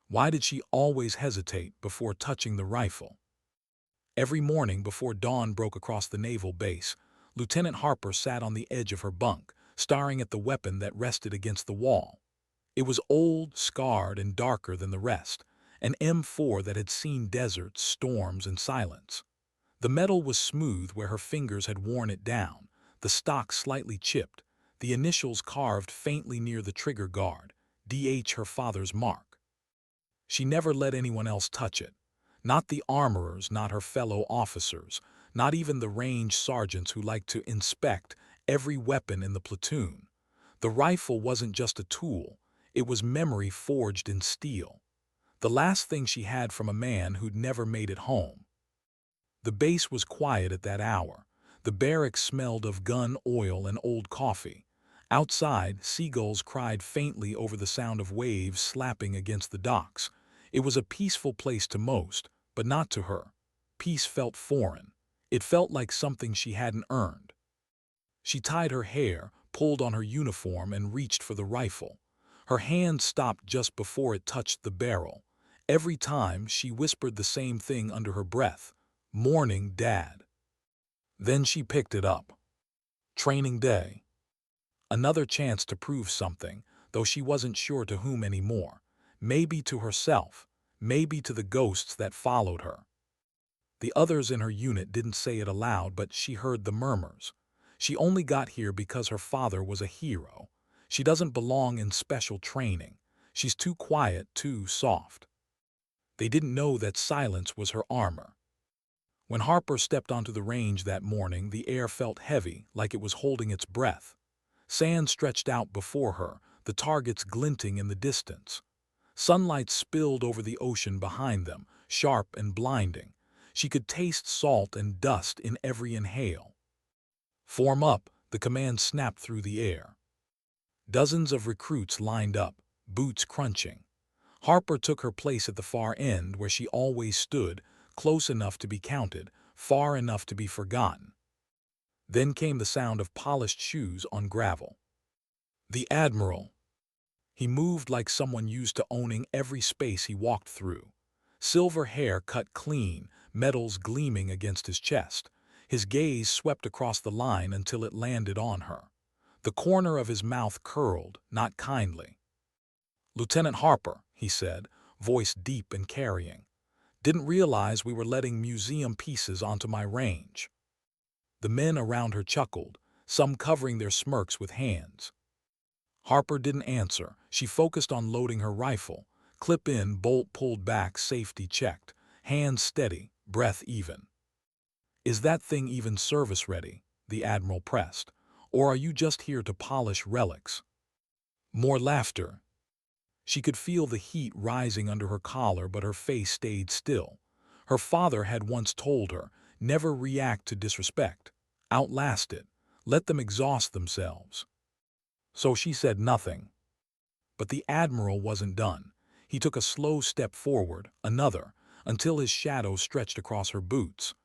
Why did she always hesitate before touching the rifle? Every morning before dawn broke across the naval base, Lieutenant Harper sat on the edge of her bunk, staring at the weapon that rested against the wall. It was old, scarred, and darker than the rest, an M4 that had seen deserts, storms, and silence. The metal was smooth where her fingers had worn it down, the stock slightly chipped, the initials carved faintly near the trigger guard, DH, her father's mark. She never let anyone else touch it. Not the armorers, not her fellow officers, not even the range sergeants who liked to inspect every weapon in the platoon. The rifle wasn't just a tool, it was memory forged in steel. The last thing she had from a man who'd never made it home. The base was quiet at that hour. The barracks smelled of gun oil and old coffee. Outside, seagulls cried faintly over the sound of waves slapping against the docks. It was a peaceful place to most, but not to her. Peace felt foreign. It felt like something she hadn't earned. She tied her hair, pulled on her uniform, and reached for the rifle. Her hand stopped just before it touched the barrel. Every time, she whispered the same thing under her breath. "Morning, Dad." Then she picked it up. Training day. Another chance to prove something, though she wasn't sure to whom anymore. Maybe to herself, maybe to the ghosts that followed her. The others in her unit didn't say it aloud, but she heard the murmurs. She only got here because her father was a hero. She doesn't belong in special training. She's too quiet, too soft. They didn't know that silence was her armor. When Harper stepped onto the range that morning, the air felt heavy, like it was holding its breath. Sand stretched out before her, the targets glinting in the distance. Sunlight spilled over the ocean behind them, sharp and blinding. She could taste salt and dust in every inhale. "Form up," the command snapped through the air. Dozens of recruits lined up, boots crunching. Harper took her place at the far end where she always stood, close enough to be counted, far enough to be forgotten. Then came the sound of polished shoes on gravel. The Admiral. He moved like someone used to owning every space he walked through. Silver hair cut clean, metals gleaming against his chest. His gaze swept across the line until it landed on her. The corner of his mouth curled, not kindly. "Lieutenant Harper," he said, voice deep and carrying. "Didn't realize we were letting museum pieces onto my range." The men around her chuckled, some covering their smirks with hands. Harper didn't answer. She focused on loading her rifle. Clip in, bolt pulled back, safety checked. Hands steady, breath even. "Is that thing even service-ready?" the Admiral pressed. "Or are you just here to polish relics?" More laughter. She could feel the heat rising under her collar, but her face stayed still. Her father had once told her, never react to disrespect. Outlast it. Let them exhaust themselves. So she said nothing. But the Admiral wasn't done. He took a slow step forward, another, until his shadow stretched across her boots.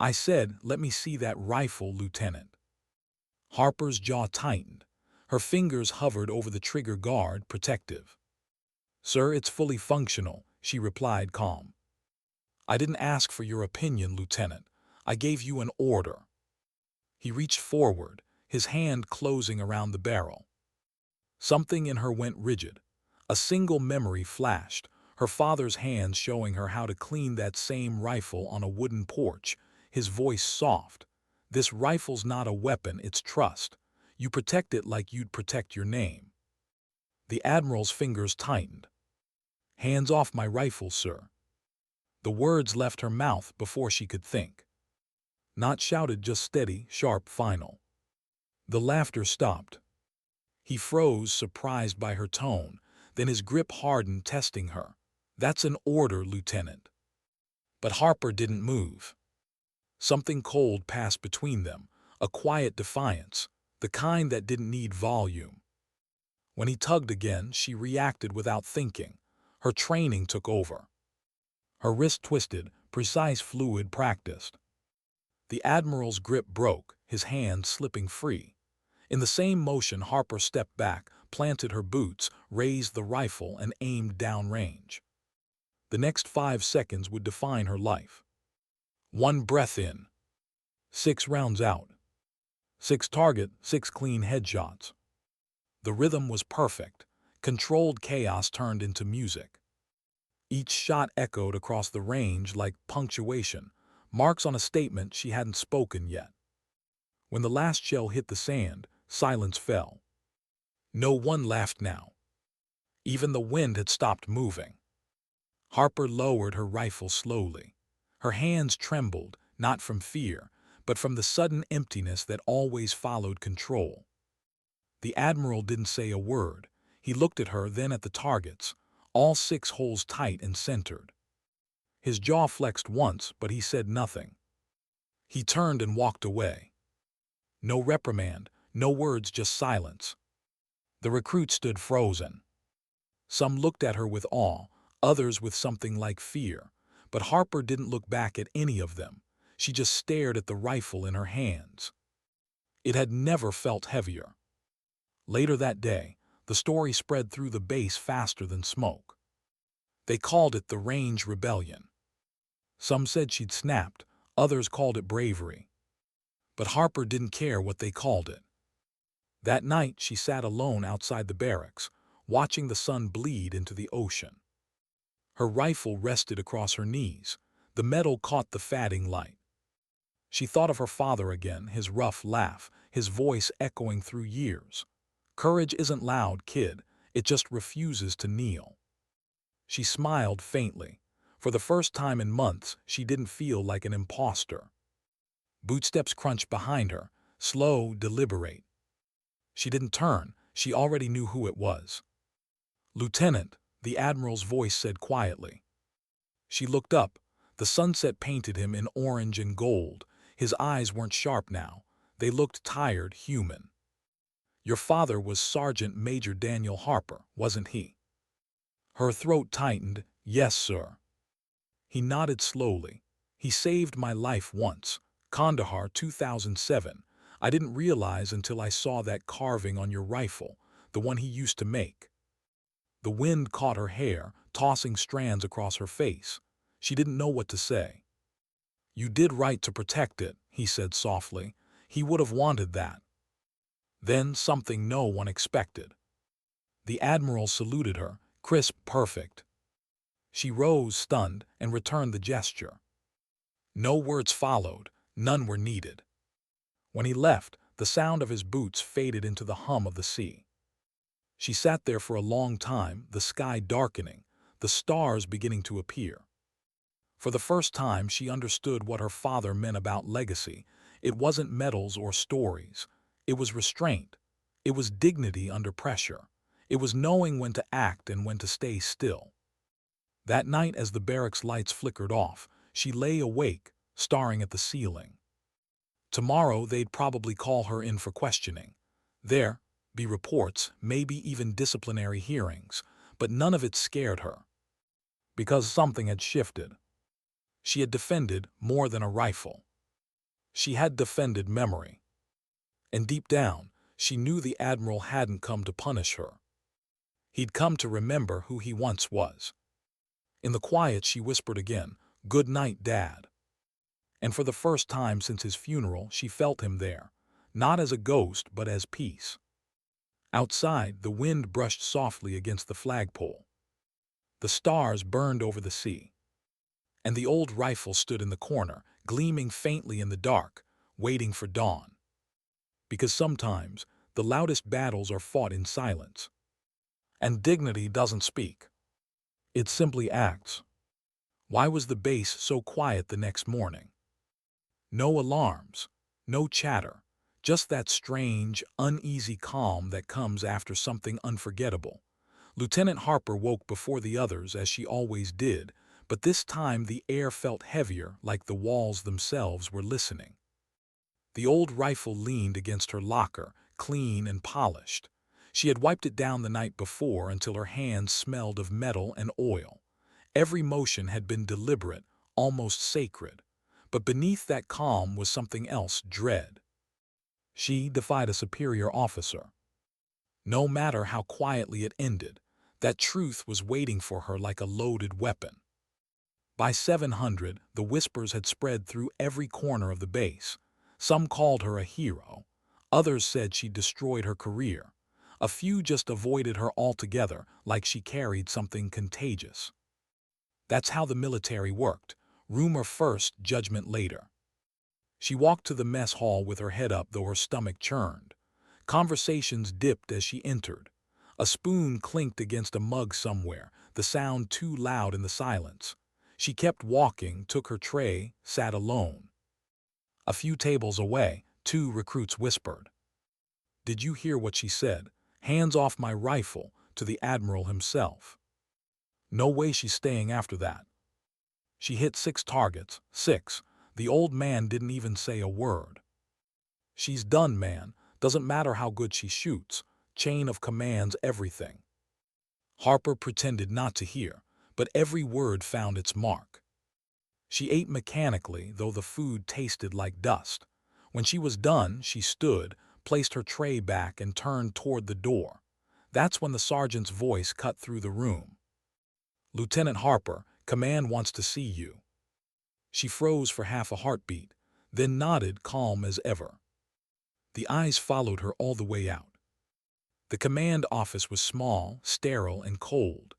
"I said, let me see that rifle, Lieutenant." Harper's jaw tightened. Her fingers hovered over the trigger guard, protective. "Sir, it's fully functional," she replied, calm. "I didn't ask for your opinion, Lieutenant. I gave you an order." He reached forward, his hand closing around the barrel. Something in her went rigid. A single memory flashed, her father's hands showing her how to clean that same rifle on a wooden porch, his voice soft. "This rifle's not a weapon, it's trust. You protect it like you'd protect your name." The Admiral's fingers tightened. "Hands off my rifle, sir." The words left her mouth before she could think. Not shouted, just steady, sharp, final. The laughter stopped. He froze, surprised by her tone, then his grip hardened, testing her. "That's an order, Lieutenant." But Harper didn't move. Something cold passed between them, a quiet defiance, the kind that didn't need volume. When he tugged again, she reacted without thinking. Her training took over. Her wrist twisted, precise, fluid, practiced. The Admiral's grip broke, his hand slipping free. In the same motion, Harper stepped back, planted her boots, raised the rifle, and aimed downrange. The next 5 seconds would define her life. 1 breath in. 6 rounds out. 6 target, 6 clean headshots. The rhythm was perfect. Controlled chaos turned into music. Each shot echoed across the range like punctuation, marks on a statement she hadn't spoken yet. When the last shell hit the sand, silence fell. No one laughed now. Even the wind had stopped moving. Harper lowered her rifle slowly. Her hands trembled, not from fear, but from the sudden emptiness that always followed control. The Admiral didn't say a word. He looked at her, then at the targets, all 6 holes tight and centered. His jaw flexed once, but he said nothing. He turned and walked away. No reprimand, no words, just silence. The recruits stood frozen. Some looked at her with awe, others with something like fear, but Harper didn't look back at any of them. She just stared at the rifle in her hands. It had never felt heavier. Later that day, the story spread through the base faster than smoke. They called it the Range Rebellion. Some said she'd snapped, others called it bravery. But Harper didn't care what they called it. That night she sat alone outside the barracks, watching the sun bleed into the ocean. Her rifle rested across her knees. The metal caught the fading light. She thought of her father again, his rough laugh, his voice echoing through years. Courage isn't loud, kid. It just refuses to kneel. She smiled faintly. For the first time in months, she didn't feel like an imposter. Bootsteps crunched behind her, slow, deliberate. She didn't turn. She already knew who it was. "Lieutenant," the Admiral's voice said quietly. She looked up. The sunset painted him in orange and gold. His eyes weren't sharp now. They looked tired, human. "Your father was Sergeant Major Daniel Harper, wasn't he?" Her throat tightened. "Yes, sir." He nodded slowly. "He saved my life once. Kandahar, 2007. I didn't realize until I saw that carving on your rifle, the one he used to make." The wind caught her hair, tossing strands across her face. She didn't know what to say. "You did right to protect it," he said softly. "He would have wanted that." Then something no one expected. The Admiral saluted her, crisp, perfect. She rose, stunned, and returned the gesture. No words followed. None were needed. When he left, the sound of his boots faded into the hum of the sea. She sat there for a long time, the sky darkening, the stars beginning to appear. For the first time, she understood what her father meant about legacy. It wasn't medals or stories. It was restraint. It was dignity under pressure. It was knowing when to act and when to stay still. That night, as the barracks lights flickered off, she lay awake, staring at the ceiling. Tomorrow, they'd probably call her in for questioning. There'd be reports, maybe even disciplinary hearings, but none of it scared her. Because something had shifted. She had defended more than a rifle. She had defended memory. And deep down, she knew the Admiral hadn't come to punish her. He'd come to remember who he once was. In the quiet, she whispered again, "Good night, Dad." And for the first time since his funeral, she felt him there, not as a ghost but as peace. Outside, the wind brushed softly against the flagpole. The stars burned over the sea. And the old rifle stood in the corner, gleaming faintly in the dark, waiting for dawn. Because sometimes, the loudest battles are fought in silence. And dignity doesn't speak. It simply acts. Why was the base so quiet the next morning? No alarms, no chatter, just that strange, uneasy calm that comes after something unforgettable. Lieutenant Harper woke before the others, as she always did, but this time the air felt heavier, like the walls themselves were listening. The old rifle leaned against her locker, clean and polished. She had wiped it down the night before until her hands smelled of metal and oil. Every motion had been deliberate, almost sacred. But beneath that calm was something else, dread. She defied a superior officer. No matter how quietly it ended, that truth was waiting for her like a loaded weapon. By 700, the whispers had spread through every corner of the base. Some called her a hero. Others said she destroyed her career. A few just avoided her altogether, like she carried something contagious. That's how the military worked. Rumor first, judgment later. She walked to the mess hall with her head up, though her stomach churned. Conversations dipped as she entered. A spoon clinked against a mug somewhere, the sound too loud in the silence. She kept walking, took her tray, sat alone. A few tables away, two recruits whispered. "Did you hear what she said? Hands off my rifle," to the Admiral himself. "No way she's staying after that." She hit 6 targets, 6. The old man didn't even say a word. "She's done, man. Doesn't matter how good she shoots. Chain of command's everything." Harper pretended not to hear, but every word found its mark. She ate mechanically, though the food tasted like dust. When she was done, she stood, placed her tray back, and turned toward the door. That's when the sergeant's voice cut through the room. "Lieutenant Harper, command wants to see you." She froze for half a heartbeat, then nodded, calm as ever. The eyes followed her all the way out. The command office was small, sterile, and cold.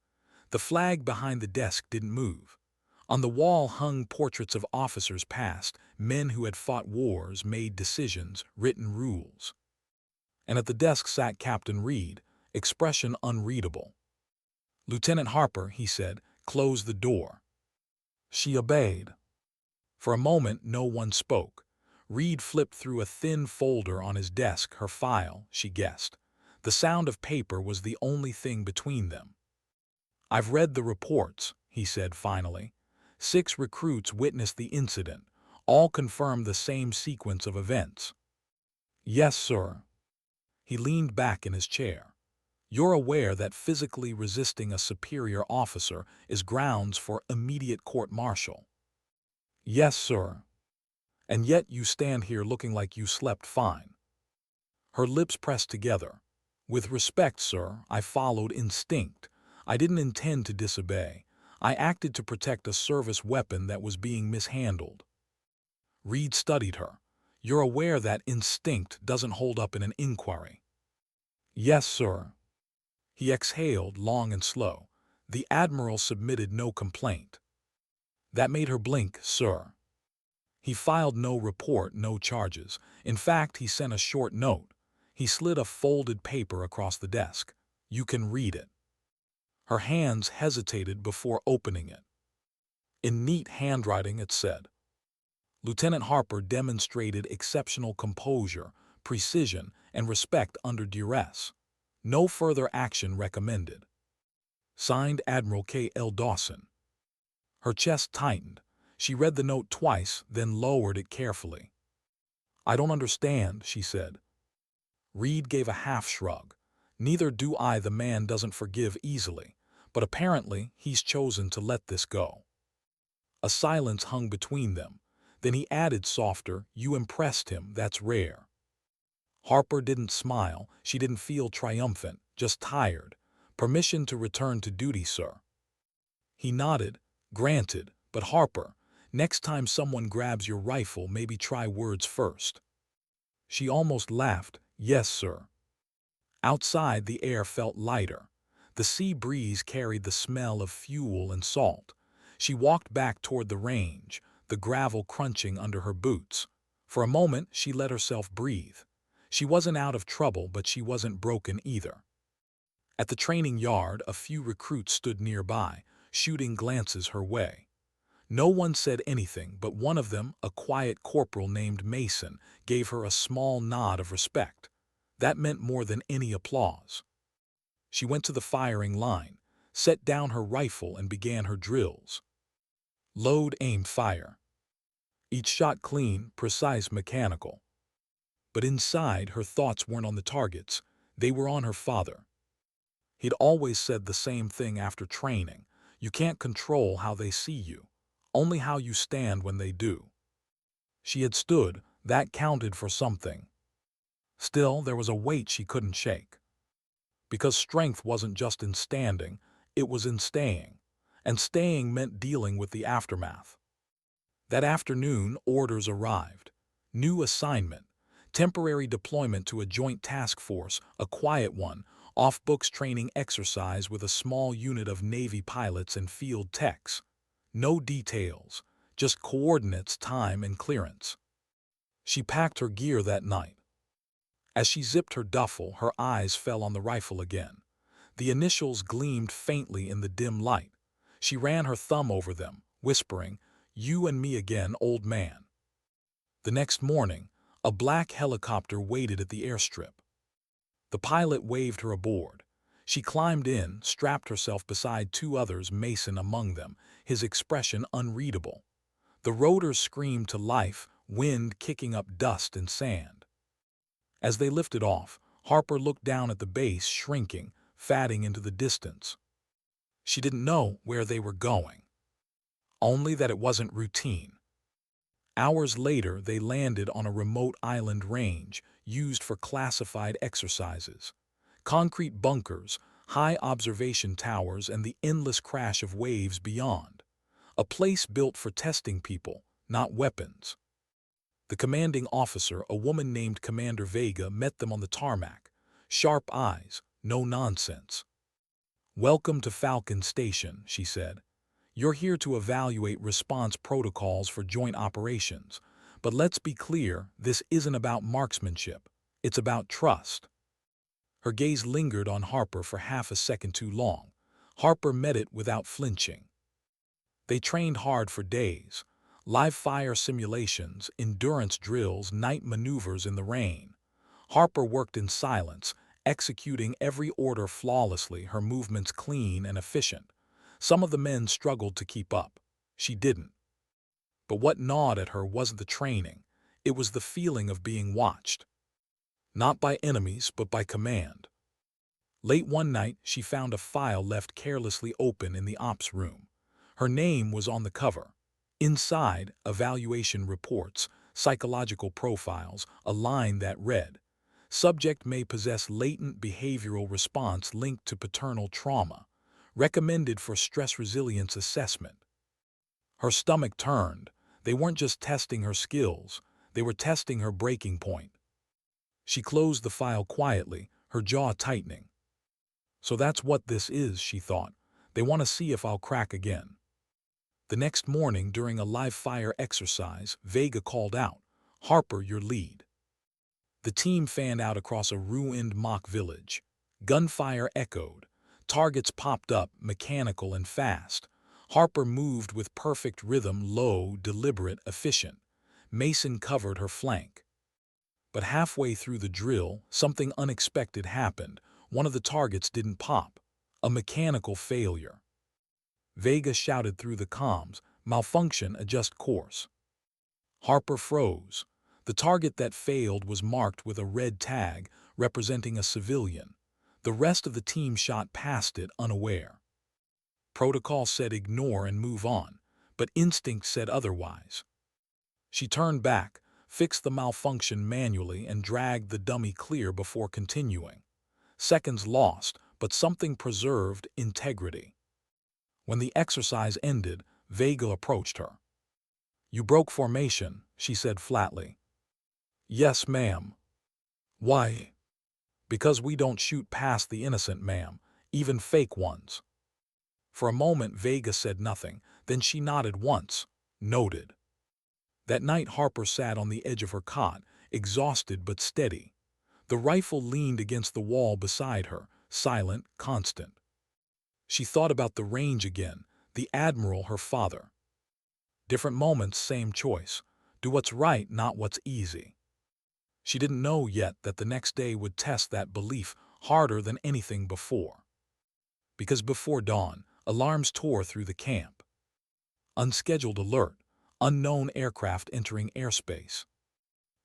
The flag behind the desk didn't move. On the wall hung portraits of officers past, men who had fought wars, made decisions, written rules. And at the desk sat Captain Reed, expression unreadable. "Lieutenant Harper," he said, "close the door." She obeyed. For a moment no one spoke. Reed flipped through a thin folder on his desk, her file, she guessed. The sound of paper was the only thing between them. "I've read the reports," he said finally. 6 recruits witnessed the incident. All confirmed the same sequence of events. "Yes, sir." He leaned back in his chair. "You're aware that physically resisting a superior officer is grounds for immediate court-martial?" "Yes, sir." "And yet you stand here looking like you slept fine." Her lips pressed together. "With respect, sir, I followed instinct. I didn't intend to disobey. I acted to protect a service weapon that was being mishandled." Reed studied her. "You're aware that instinct doesn't hold up in an inquiry?" "Yes, sir." He exhaled, long and slow. The Admiral submitted no complaint. "That made her blink, sir." He filed no report, no charges. In fact, he sent a short note. He slid a folded paper across the desk. "You can read it." Her hands hesitated before opening it. In neat handwriting it said, "Lieutenant Harper demonstrated exceptional composure, precision, and respect under duress. No further action recommended." Signed, Admiral K. L. Dawson. Her chest tightened. She read the note twice, then lowered it carefully. "I don't understand," she said. Reed gave a half shrug. "Neither do I. The man doesn't forgive easily. But apparently he's chosen to let this go." A silence hung between them. Then he added softer, "You impressed him, that's rare." Harper didn't smile. She didn't feel triumphant, just tired. "Permission to return to duty, sir." He nodded. "Granted, but Harper, next time someone grabs your rifle, maybe try words first." She almost laughed. "Yes, sir." Outside, the air felt lighter. The sea breeze carried the smell of fuel and salt. She walked back toward the range, the gravel crunching under her boots. For a moment, she let herself breathe. She wasn't out of trouble, but she wasn't broken either. At the training yard, a few recruits stood nearby, shooting glances her way. No one said anything, but one of them, a quiet corporal named Mason, gave her a small nod of respect. That meant more than any applause. She went to the firing line, set down her rifle, and began her drills. Load, aim, fire. Each shot clean, precise, mechanical. But inside, her thoughts weren't on the targets. They were on her father. He'd always said the same thing after training. You can't control how they see you, only how you stand when they do. She had stood. That counted for something. Still, there was a weight she couldn't shake. Because strength wasn't just in standing, it was in staying. and staying meant dealing with the aftermath. That afternoon, orders arrived. New assignment, temporary deployment to a joint task force, a quiet one, off-books training exercise with a small unit of Navy pilots and field techs. No details, just coordinates, time, and clearance. She packed her gear that night. As she zipped her duffel, her eyes fell on the rifle again. The initials gleamed faintly in the dim light. She ran her thumb over them, whispering, "You and me again, old man." The next morning, a black helicopter waited at the airstrip. The pilot waved her aboard. She climbed in, strapped herself beside two others, Mason among them, his expression unreadable. The rotors screamed to life, wind kicking up dust and sand. As they lifted off, Harper looked down at the base, shrinking, fading into the distance. She didn't know where they were going, only that it wasn't routine. Hours later, they landed on a remote island range used for classified exercises. Concrete bunkers, high observation towers, and the endless crash of waves beyond. A place built for testing people, not weapons. The commanding officer, a woman named Commander Vega, met them on the tarmac. Sharp eyes, no nonsense. "Welcome to Falcon Station," she said. "You're here to evaluate response protocols for joint operations. But let's be clear, this isn't about marksmanship. It's about trust." Her gaze lingered on Harper for half a second too long. Harper met it without flinching. They trained hard for days. Live fire simulations, endurance drills, night maneuvers in the rain. Harper worked in silence, executing every order flawlessly, her movements clean and efficient. Some of the men struggled to keep up. She didn't. But what gnawed at her wasn't the training. It was the feeling of being watched. Not by enemies, but by command. Late one night, she found a file left carelessly open in the ops room. Her name was on the cover. Inside, evaluation reports, psychological profiles, a line that read, "Subject may possess latent behavioral response linked to paternal trauma. Recommended for stress resilience assessment." Her stomach turned. They weren't just testing her skills, they were testing her breaking point. She closed the file quietly, her jaw tightening. So that's what this is, she thought. They want to see if I'll crack again. The next morning, during a live fire exercise, Vega called out, "Harper, your lead." The team fanned out across a ruined mock village. Gunfire echoed. Targets popped up, mechanical and fast. Harper moved with perfect rhythm, low, deliberate, efficient. Mason covered her flank. But halfway through the drill, something unexpected happened. One of the targets didn't pop. A mechanical failure. Vega shouted through the comms, "Malfunction, adjust course." Harper froze. The target that failed was marked with a red tag, representing a civilian. The rest of the team shot past it, unaware. Protocol said ignore and move on, but instinct said otherwise. She turned back, fixed the malfunction manually, and dragged the dummy clear before continuing. Seconds lost, but something preserved: integrity. When the exercise ended, Vega approached her. "You broke formation," she said flatly. "Yes, ma'am." "Why?" "Because we don't shoot past the innocent, ma'am, even fake ones." For a moment Vega said nothing, then she nodded once. Noted. That night Harper sat on the edge of her cot, exhausted but steady. The rifle leaned against the wall beside her, silent, constant. She thought about the range again, the Admiral, her father. Different moments, same choice. Do what's right, not what's easy. She didn't know yet that the next day would test that belief harder than anything before. Because before dawn, alarms tore through the camp. Unscheduled alert, unknown aircraft entering airspace.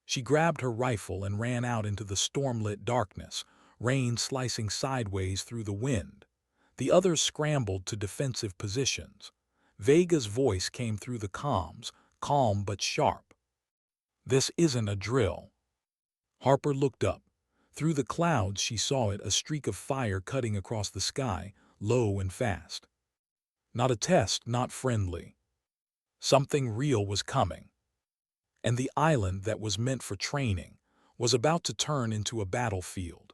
She grabbed her rifle and ran out into the storm-lit darkness, rain slicing sideways through the wind. The others scrambled to defensive positions. Vega's voice came through the comms, calm but sharp. "This isn't a drill." Harper looked up. Through the clouds she saw it, a streak of fire cutting across the sky, low and fast. Not a test, not friendly. Something real was coming. And the island that was meant for training was about to turn into a battlefield.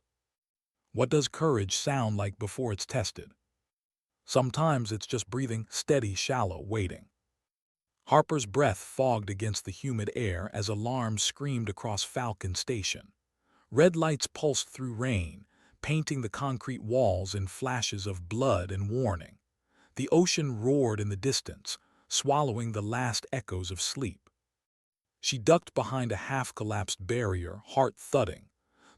What does courage sound like before it's tested? Sometimes it's just breathing steady, shallow, waiting. Harper's breath fogged against the humid air as alarms screamed across Falcon Station. Red lights pulsed through rain, painting the concrete walls in flashes of blood and warning. The ocean roared in the distance, swallowing the last echoes of sleep. She ducked behind a half-collapsed barrier, heart thudding.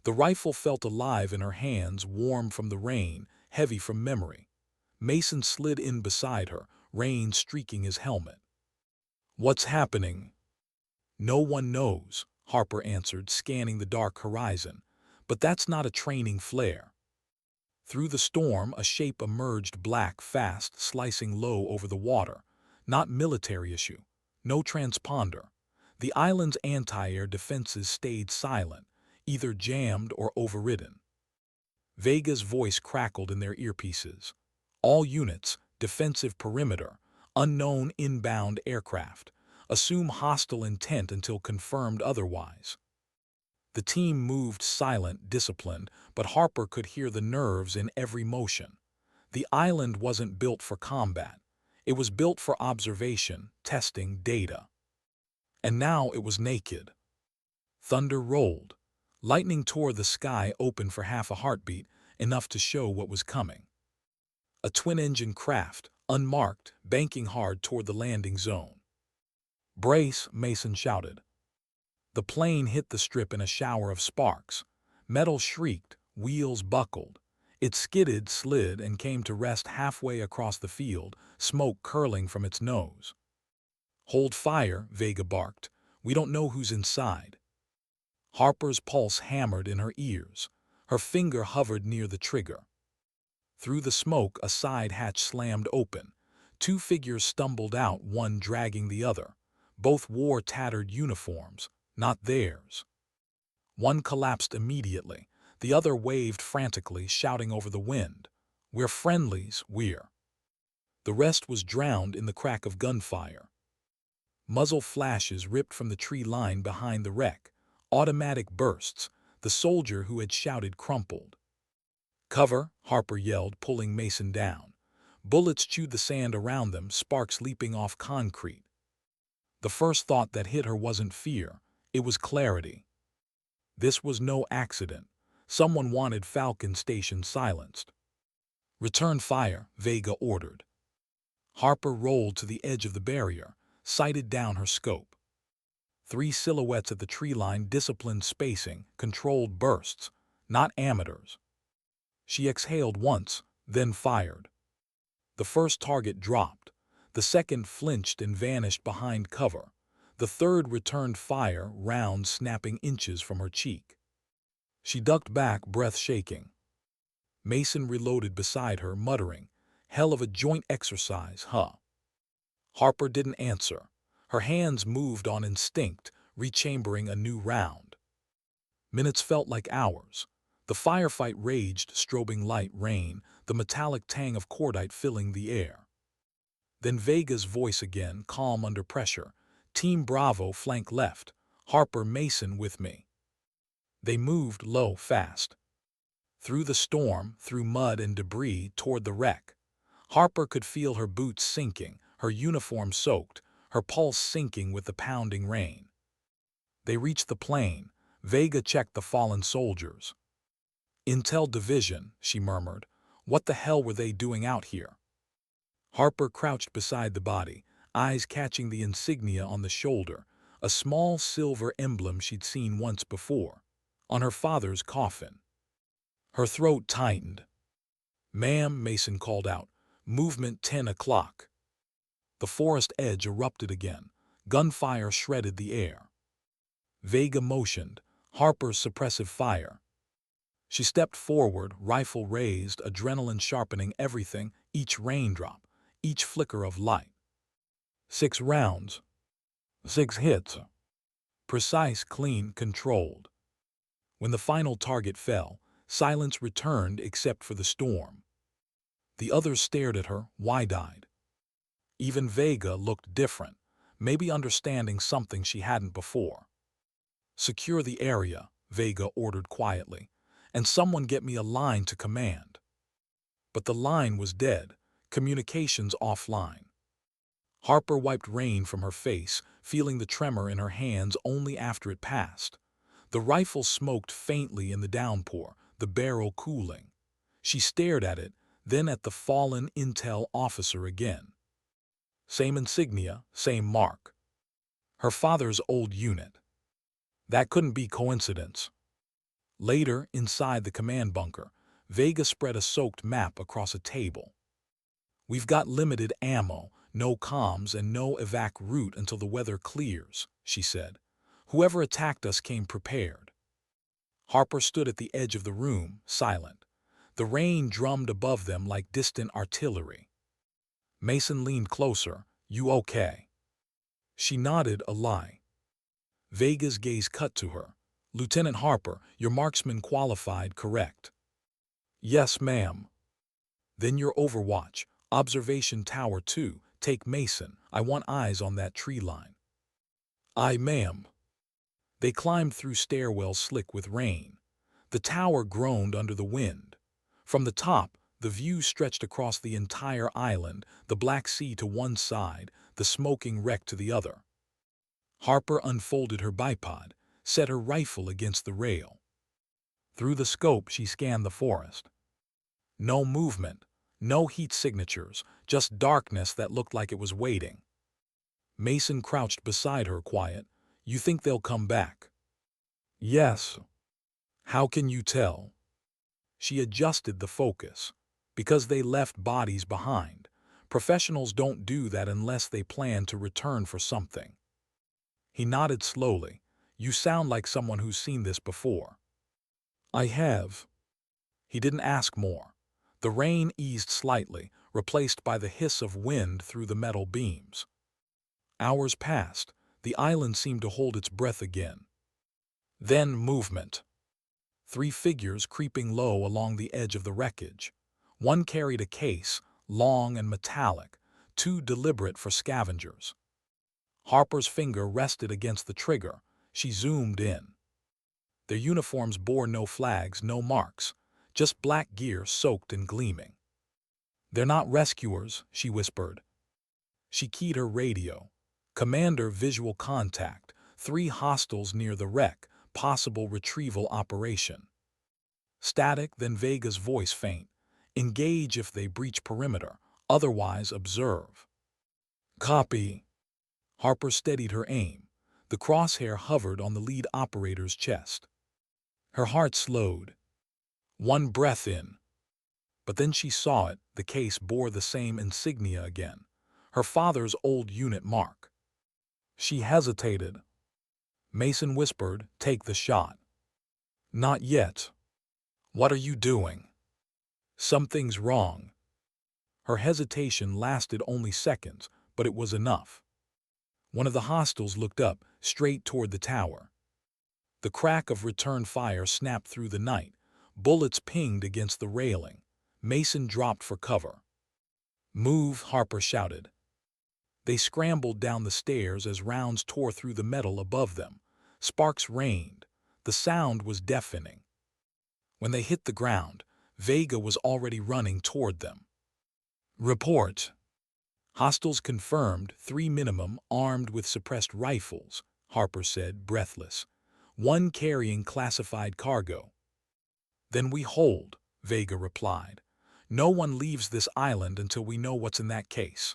The rifle felt alive in her hands, warm from the rain, heavy from memory. Mason slid in beside her, rain streaking his helmet. "What's happening?" "No one knows," Harper answered, scanning the dark horizon. "But that's not a training flare." Through the storm, a shape emerged, black, fast, slicing low over the water. Not military issue. No transponder. The island's anti-air defenses stayed silent, either jammed or overridden. Vega's voice crackled in their earpieces. "All units, defensive perimeter, unknown inbound aircraft. Assume hostile intent until confirmed otherwise." The team moved silent, disciplined, but Harper could hear the nerves in every motion. The island wasn't built for combat. It was built for observation, testing, data. And now it was naked. Thunder rolled. Lightning tore the sky open for half a heartbeat, enough to show what was coming. A twin-engine craft, unmarked, banking hard toward the landing zone. "Brace," Mason shouted. The plane hit the strip in a shower of sparks. Metal shrieked, wheels buckled. It skidded, slid, and came to rest halfway across the field, smoke curling from its nose. "Hold fire," Vega barked. "We don't know who's inside." Harper's pulse hammered in her ears. Her finger hovered near the trigger. Through the smoke, a side hatch slammed open. Two figures stumbled out, one dragging the other. Both wore tattered uniforms, not theirs. One collapsed immediately. The other waved frantically, shouting over the wind, "We're friendlies, we're." The rest was drowned in the crack of gunfire. Muzzle flashes ripped from the tree line behind the wreck. Automatic bursts. The soldier who had shouted crumpled. "Cover," Harper yelled, pulling Mason down. Bullets chewed the sand around them, sparks leaping off concrete. The first thought that hit her wasn't fear. It was clarity. This was no accident. Someone wanted Falcon Station silenced. "Return fire," Vega ordered. Harper rolled to the edge of the barrier, sighted down her scope. 3 silhouettes at the tree line, disciplined spacing, controlled bursts, not amateurs. She exhaled once, then fired. The first target dropped. The second flinched and vanished behind cover. The third returned fire, round snapping inches from her cheek. She ducked back, breath shaking. Mason reloaded beside her, muttering, "Hell of a joint exercise, huh?" Harper didn't answer. Her hands moved on instinct, rechambering a new round. Minutes felt like hours. The firefight raged, strobing light, rain, the metallic tang of cordite filling the air. Then Vega's voice again, calm under pressure. "Team Bravo, flank left. Harper, Mason with me." They moved low, fast. Through the storm, through mud and debris, toward the wreck. Harper could feel her boots sinking, her uniform soaked, her pulse sinking with the pounding rain. They reached the plane. Vega checked the fallen soldiers. "Intel Division," she murmured. "What the hell were they doing out here?" Harper crouched beside the body, eyes catching the insignia on the shoulder, a small silver emblem she'd seen once before, on her father's coffin. Her throat tightened. "Ma'am," Mason called out, "movement 10 o'clock." The forest edge erupted again. Gunfire shredded the air. Vega motioned, Harper's suppressive fire. She stepped forward, rifle raised, adrenaline sharpening everything, each raindrop, each flicker of light. 6 rounds. 6 hits. Precise, clean, controlled. When the final target fell, silence returned except for the storm. The others stared at her, wide-eyed. Even Vega looked different, maybe understanding something she hadn't before. "Secure the area," Vega ordered quietly, "and someone get me a line to command." But the line was dead, communications offline. Harper wiped rain from her face, feeling the tremor in her hands only after it passed. The rifle smoked faintly in the downpour, the barrel cooling. She stared at it, then at the fallen intel officer again. Same insignia, same mark. Her father's old unit. That couldn't be coincidence. Later, inside the command bunker, Vega spread a soaked map across a table. "We've got limited ammo, no comms, and no evac route until the weather clears," she said. "Whoever attacked us came prepared." Harper stood at the edge of the room, silent. The rain drummed above them like distant artillery. Mason leaned closer. "You okay?" She nodded a lie. Vega's gaze cut to her. "Lieutenant Harper, your marksman qualified, correct?" "Yes, ma'am." "Then your overwatch. Observation Tower 2. Take Mason. I want eyes on that tree line." "Aye, ma'am." They climbed through stairwells slick with rain. The tower groaned under the wind. From the top, the view stretched across the entire island, the Black Sea to one side, the smoking wreck to the other. Harper unfolded her bipod, set her rifle against the rail. Through the scope, she scanned the forest. No movement, no heat signatures, just darkness that looked like it was waiting. Mason crouched beside her, quiet. "You think they'll come back?" "Yes." "How can you tell?" She adjusted the focus. "Because they left bodies behind. Professionals don't do that unless they plan to return for something." He nodded slowly. "You sound like someone who's seen this before." "I have." He didn't ask more. The rain eased slightly, replaced by the hiss of wind through the metal beams. Hours passed. The island seemed to hold its breath again. Then movement. 3 figures creeping low along the edge of the wreckage. One carried a case, long and metallic, too deliberate for scavengers. Harper's finger rested against the trigger. She zoomed in. Their uniforms bore no flags, no marks, just black gear soaked and gleaming. "They're not rescuers," she whispered. She keyed her radio. "Commander, visual contact. 3 hostiles near the wreck. Possible retrieval operation." Static, then Vega's voice faint. "Engage if they breach perimeter. Otherwise, observe." "Copy." Harper steadied her aim. The crosshair hovered on the lead operator's chest. Her heart slowed. One breath in. But then she saw it. The case bore the same insignia again. Her father's old unit mark. She hesitated. Mason whispered, "Take the shot." "Not yet." "What are you doing?" "Something's wrong." Her hesitation lasted only seconds, but it was enough. One of the hostiles looked up, straight toward the tower. The crack of return fire snapped through the night. Bullets pinged against the railing. Mason dropped for cover. "Move," Harper shouted. They scrambled down the stairs as rounds tore through the metal above them. Sparks rained. The sound was deafening. When they hit the ground, Vega was already running toward them. "Report." "Hostiles confirmed, 3 minimum, armed with suppressed rifles," Harper said, breathless. "One carrying classified cargo." "Then we hold," Vega replied. "No one leaves this island until we know what's in that case."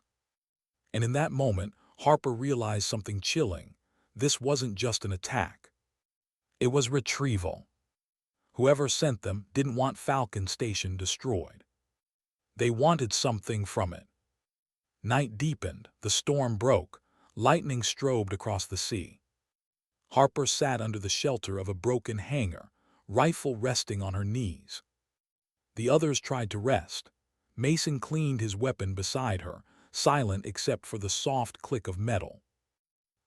And in that moment, Harper realized something chilling. This wasn't just an attack. It was retrieval. Whoever sent them didn't want Falcon Station destroyed. They wanted something from it. Night deepened, the storm broke, lightning strobed across the sea. Harper sat under the shelter of a broken hangar, rifle resting on her knees. The others tried to rest. Mason cleaned his weapon beside her, silent except for the soft click of metal.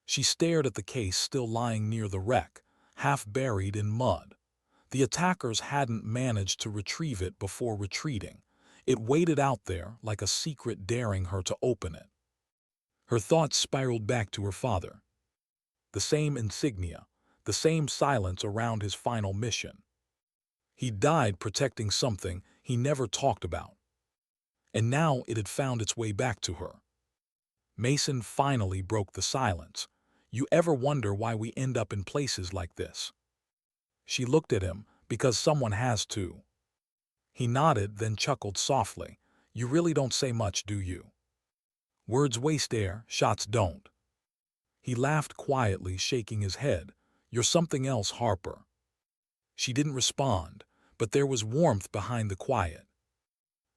She stared at the case still lying near the wreck, half buried in mud. The attackers hadn't managed to retrieve it before retreating. It waited out there like a secret daring her to open it. Her thoughts spiraled back to her father. The same insignia, the same silence around his final mission. He died protecting something he never talked about. And now it had found its way back to her. Mason finally broke the silence. You ever wonder why we end up in places like this? She looked at him, because someone has to. He nodded, then chuckled softly. You really don't say much, do you? Words waste air, shots don't. He laughed quietly, shaking his head. You're something else, Harper. She didn't respond, but there was warmth behind the quiet.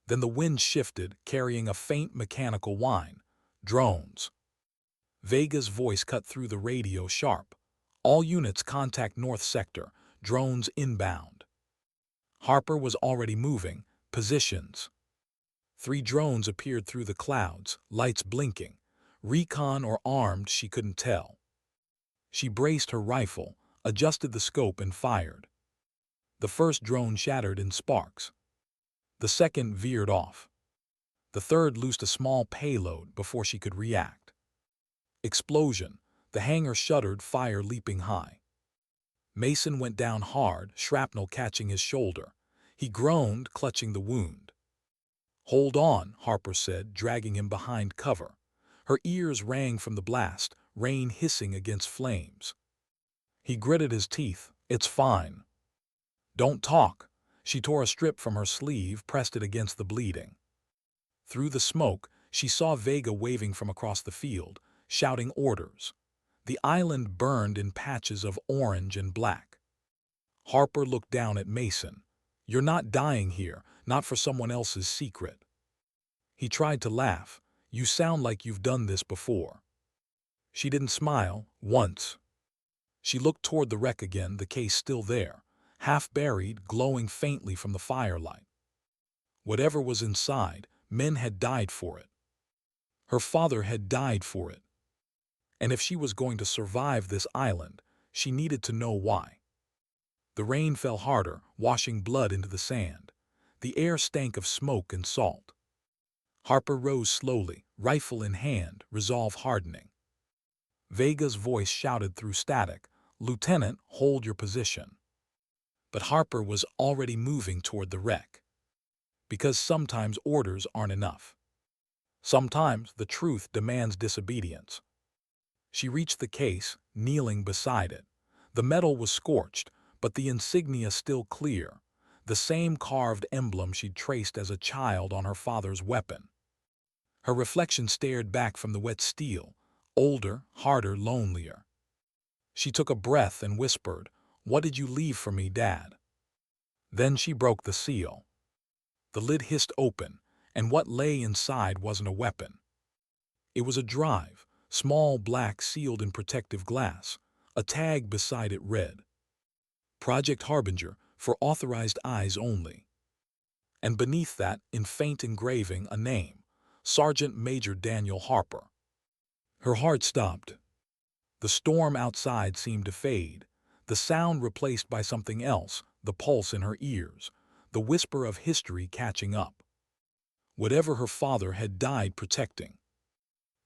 Then the wind shifted, carrying a faint mechanical whine. Drones. Vega's voice cut through the radio sharp. All units contact North Sector. Drones inbound. Harper was already moving. Positions. 3 drones appeared through the clouds, lights blinking. Recon or armed, she couldn't tell. She braced her rifle, adjusted the scope, and fired. The first drone shattered in sparks. The second veered off. The third loosed a small payload before she could react. Explosion. The hangar shuddered, fire leaping high. Mason went down hard, shrapnel catching his shoulder. He groaned, clutching the wound. Hold on, Harper said, dragging him behind cover. Her ears rang from the blast, rain hissing against flames. He gritted his teeth. It's fine. Don't talk. She tore a strip from her sleeve, pressed it against the bleeding. Through the smoke, she saw Vega waving from across the field, shouting orders. The island burned in patches of orange and black. Harper looked down at Mason. You're not dying here, not for someone else's secret. He tried to laugh. You sound like you've done this before. She didn't smile. Once. She looked toward the wreck again, the case still there, half buried, glowing faintly from the firelight. Whatever was inside, men had died for it. Her father had died for it. And if she was going to survive this island, she needed to know why. The rain fell harder, washing blood into the sand. The air stank of smoke and salt. Harper rose slowly, rifle in hand, resolve hardening. Vega's voice shouted through static, Lieutenant, hold your position. But Harper was already moving toward the wreck. Because sometimes orders aren't enough. Sometimes the truth demands disobedience. She reached the case, kneeling beside it. The metal was scorched, but the insignia still clear, the same carved emblem she'd traced as a child on her father's weapon. Her reflection stared back from the wet steel, older, harder, lonelier. She took a breath and whispered, What did you leave for me, Dad? Then she broke the seal. The lid hissed open, and what lay inside wasn't a weapon. It was a drive, small, black, sealed in protective glass. A tag beside it read, Project Harbinger, for authorized eyes only. And beneath that, in faint engraving, a name, Sergeant Major Daniel Harper. Her heart stopped. The storm outside seemed to fade, the sound replaced by something else, the pulse in her ears, the whisper of history catching up. Whatever her father had died protecting.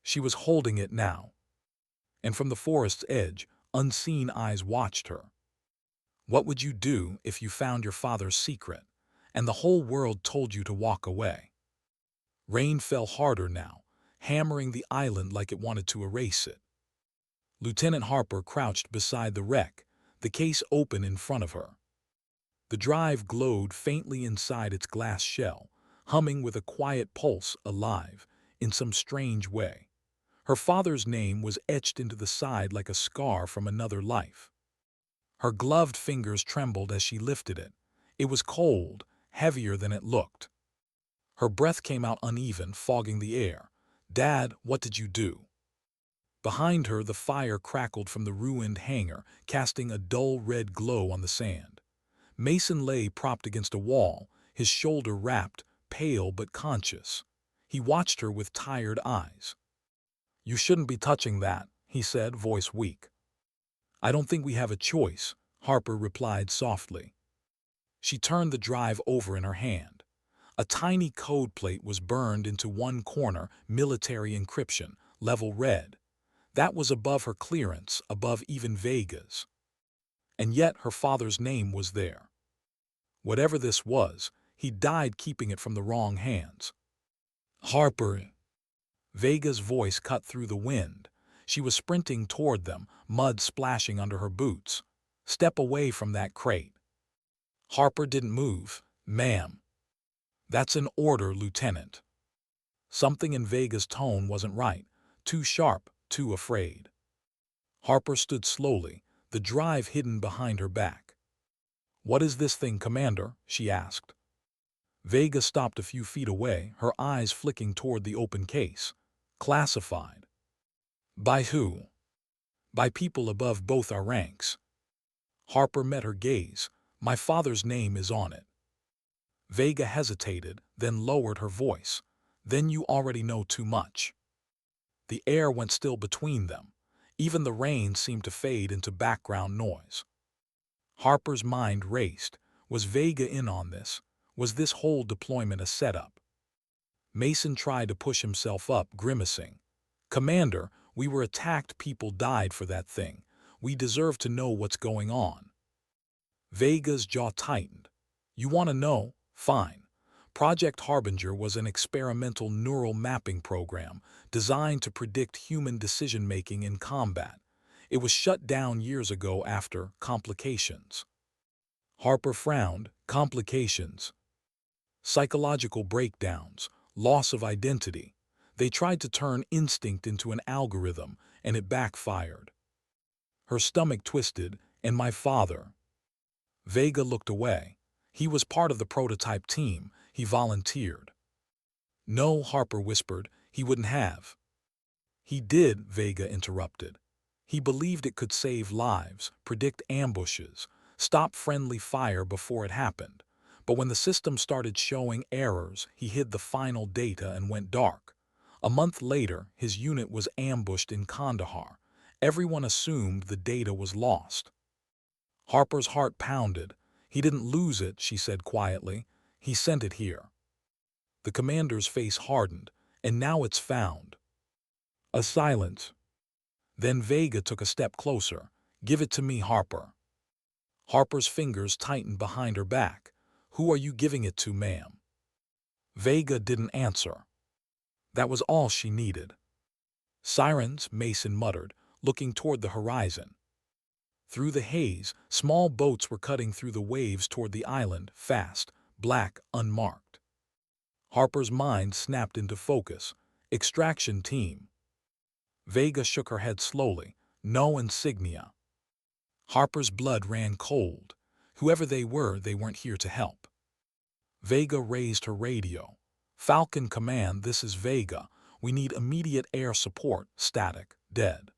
She was holding it now. And from the forest's edge, unseen eyes watched her. What would you do if you found your father's secret, and the whole world told you to walk away? Rain fell harder now, hammering the island like it wanted to erase it. Lieutenant Harper crouched beside the wreck, the case open in front of her. The drive glowed faintly inside its glass shell, humming with a quiet pulse, alive, in some strange way. Her father's name was etched into the side like a scar from another life. Her gloved fingers trembled as she lifted it. It was cold, heavier than it looked. Her breath came out uneven, fogging the air. Dad, what did you do? Behind her, the fire crackled from the ruined hangar, casting a dull red glow on the sand. Mason lay propped against a wall, his shoulder wrapped, pale but conscious. He watched her with tired eyes. You shouldn't be touching that, he said, voice weak. I don't think we have a choice, Harper replied softly. She turned the drive over in her hand. A tiny code plate was burned into one corner, military encryption, level red. That was above her clearance, above even Vega's. And yet her father's name was there. Whatever this was, he died keeping it from the wrong hands. Harper. Vega's voice cut through the wind. She was sprinting toward them, mud splashing under her boots. Step away from that crate. Harper didn't move. Ma'am. That's an order, Lieutenant. Something in Vega's tone wasn't right. Too sharp, too afraid. Harper stood slowly, the drive hidden behind her back. What is this thing, Commander? She asked. Vega stopped a few feet away, her eyes flicking toward the open case. Classified. By who? By people above both our ranks. Harper met her gaze. My father's name is on it. Vega hesitated, then lowered her voice. Then you already know too much. The air went still between them. Even the rain seemed to fade into background noise. Harper's mind raced. Was Vega in on this? Was this whole deployment a setup? Mason tried to push himself up, grimacing. Commander, we were attacked, people died for that thing. We deserve to know what's going on. Vega's jaw tightened. You want to know? Fine. Project Harbinger was an experimental neural mapping program designed to predict human decision-making in combat. It was shut down years ago after complications. Harper frowned. Complications. Psychological breakdowns, loss of identity. They tried to turn instinct into an algorithm, and it backfired. Her stomach twisted. And my father. Vega looked away. He was part of the prototype team. He volunteered. No, Harper whispered, he wouldn't have. He did, Vega interrupted. He believed it could save lives, predict ambushes, stop friendly fire before it happened. But when the system started showing errors, he hid the final data and went dark. A month later, his unit was ambushed in Kandahar. Everyone assumed the data was lost. Harper's heart pounded. He didn't lose it, she said quietly. He sent it here. The commander's face hardened, and now it's found. A silence. Then Vega took a step closer. Give it to me, Harper. Harper's fingers tightened behind her back. Who are you giving it to, ma'am? Vega didn't answer. That was all she needed. Sirens, Mason muttered, looking toward the horizon. Through the haze, small boats were cutting through the waves toward the island, fast, black, unmarked. Harper's mind snapped into focus. Extraction team. Vega shook her head slowly. No insignia. Harper's blood ran cold. Whoever they weren't here to help. Vega raised her radio. Falcon Command, this is Vega. We need immediate air support. Static. Dead.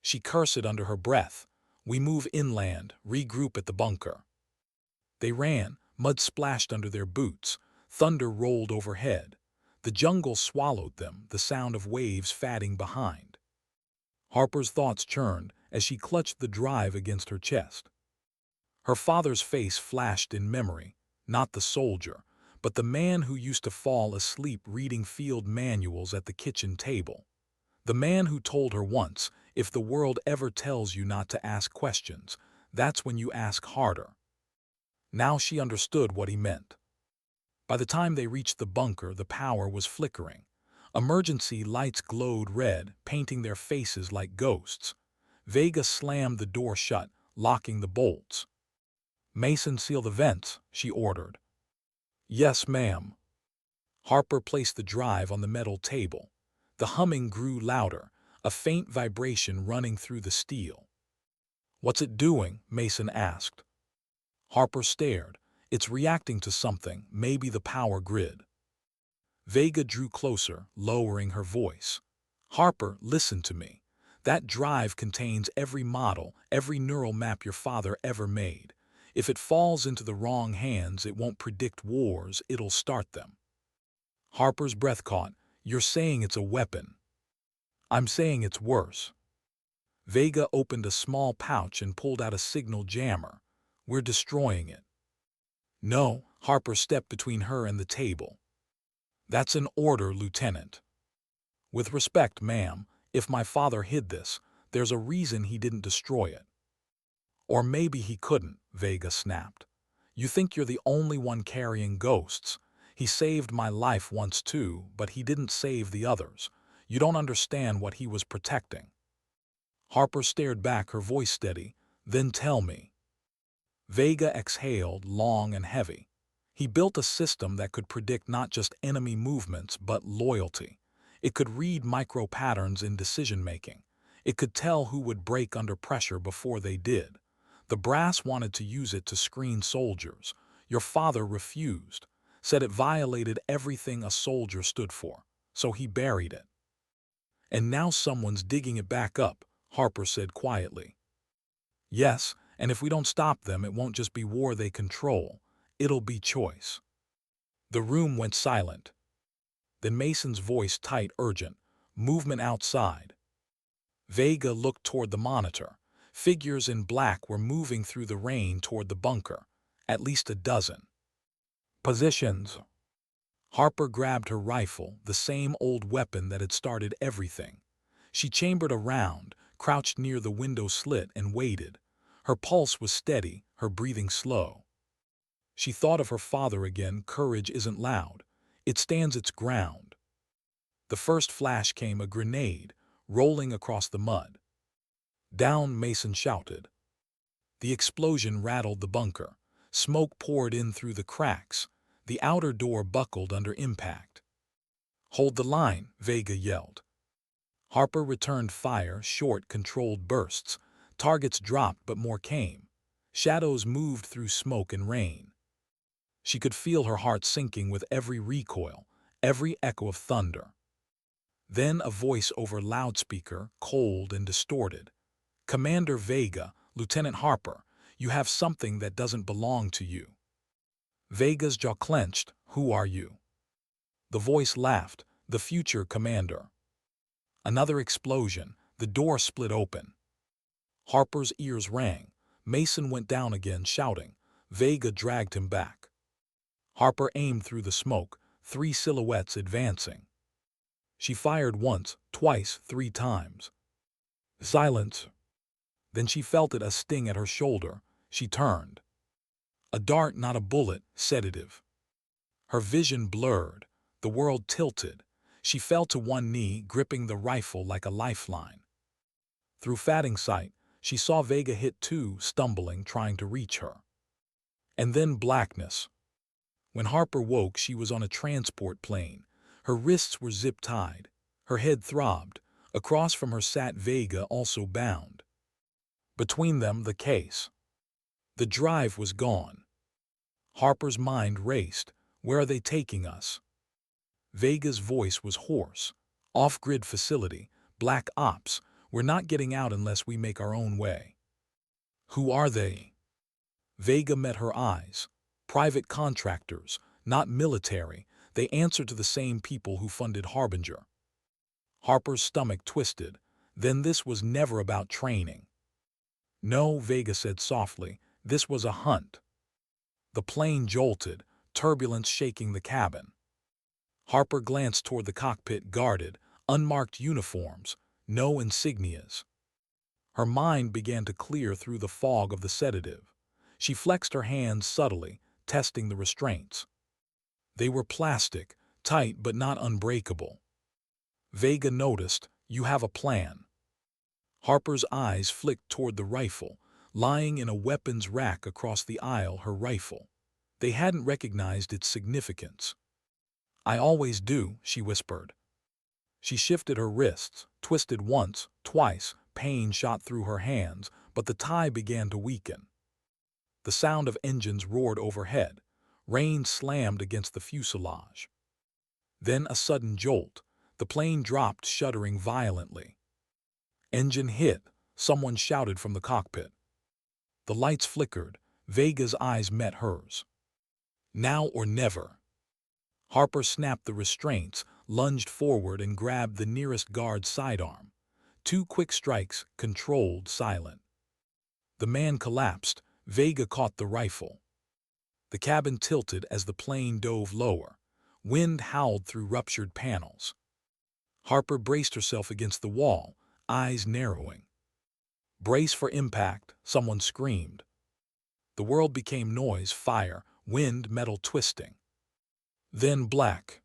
She cursed under her breath. We move inland, regroup at the bunker. They ran, mud splashed under their boots. Thunder rolled overhead. The jungle swallowed them, the sound of waves fatting behind. Harper's thoughts churned as she clutched the drive against her chest. Her father's face flashed in memory, not the soldier, but the man who used to fall asleep reading field manuals at the kitchen table. The man who told her once, if the world ever tells you not to ask questions, that's when you ask harder. Now she understood what he meant. By the time they reached the bunker, the power was flickering. Emergency lights glowed red, painting their faces like ghosts. Vega slammed the door shut, locking the bolts. Mason, seal the vents, she ordered. Yes, ma'am. Harper placed the drive on the metal table. The humming grew louder, a faint vibration running through the steel. What's it doing? Mason asked. Harper stared. It's reacting to something, maybe the power grid. Vega drew closer, lowering her voice. Harper, listen to me. That drive contains every model, every neural map your father ever made. If it falls into the wrong hands, it won't predict wars, it'll start them. Harper's breath caught. You're saying it's a weapon. I'm saying it's worse. Vega opened a small pouch and pulled out a signal jammer. We're destroying it. No, Harper stepped between her and the table. That's an order, Lieutenant. With respect, ma'am, if my father hid this, there's a reason he didn't destroy it. Or maybe he couldn't, Vega snapped. You think you're the only one carrying ghosts. He saved my life once too, but he didn't save the others. You don't understand what he was protecting. Harper stared back, her voice steady. Then tell me. Vega exhaled, long and heavy. He built a system that could predict not just enemy movements, but loyalty. It could read micro-patterns in decision-making. It could tell who would break under pressure before they did. The brass wanted to use it to screen soldiers. Your father refused, said it violated everything a soldier stood for, so he buried it. And now someone's digging it back up, Harper said quietly. Yes, and if we don't stop them, it won't just be war they control. It'll be choice. The room went silent. Then Mason's voice tight, urgent. Movement outside. Vega looked toward the monitor. Figures in black were moving through the rain toward the bunker. At least a dozen. Positions. Harper grabbed her rifle, the same old weapon that had started everything. She chambered a round, crouched near the window slit, and waited. Her pulse was steady, her breathing slow. She thought of her father again. Courage isn't loud. It stands its ground. The first flash came, a grenade, rolling across the mud. Down, Mason shouted. The explosion rattled the bunker. Smoke poured in through the cracks. The outer door buckled under impact. Hold the line, Vega yelled. Harper returned fire, short, controlled bursts. Targets dropped, but more came. Shadows moved through smoke and rain. She could feel her heart sinking with every recoil, every echo of thunder. Then a voice over loudspeaker, cold and distorted. Commander Vega, Lieutenant Harper, you have something that doesn't belong to you. Vega's jaw clenched. Who are you? The voice laughed. The future commander. Another explosion. The door split open. Harper's ears rang. Mason went down again, shouting. Vega dragged him back. Harper aimed through the smoke, 3 silhouettes advancing. She fired once, twice, 3 times. Silence. Then she felt it, a sting at her shoulder. She turned. A dart, not a bullet, sedative. Her vision blurred. The world tilted. She fell to one knee, gripping the rifle like a lifeline. Through fatting sight, she saw Vega hit too, stumbling, trying to reach her. And then blackness. When Harper woke, she was on a transport plane. Her wrists were zip-tied. Her head throbbed. Across from her sat Vega, also bound. Between them, the case. The drive was gone. Harper's mind raced. Where are they taking us? Vega's voice was hoarse. Off-grid facility. Black ops. We're not getting out unless we make our own way. Who are they? Vega met her eyes. Private contractors, not military. They answer to the same people who funded Harbinger. Harper's stomach twisted. Then this was never about training. No, Vega said softly. This was a hunt. The plane jolted, turbulence shaking the cabin. Harper glanced toward the cockpit, guarded, unmarked uniforms, no insignias. Her mind began to clear through the fog of the sedative. She flexed her hands subtly, testing the restraints. They were plastic, tight but not unbreakable. Vega noticed. You have a plan. Harper's eyes flicked toward the rifle, lying in a weapons rack across the aisle, her rifle. They hadn't recognized its significance. I always do, she whispered. She shifted her wrists, twisted once, twice. Pain shot through her hands, but the tie began to weaken. The sound of engines roared overhead. Rain slammed against the fuselage. Then a sudden jolt. The plane dropped, shuddering violently. Engine hit, someone shouted from the cockpit. The lights flickered. Vega's eyes met hers. Now or never. Harper snapped the restraints, lunged forward and grabbed the nearest guard's sidearm. 2 quick strikes, controlled, silent. The man collapsed. Vega caught the rifle. The cabin tilted as the plane dove lower. Wind howled through ruptured panels. Harper braced herself against the wall, eyes narrowing. "Brace for impact," someone screamed. The world became noise, fire, wind, metal twisting. Then black.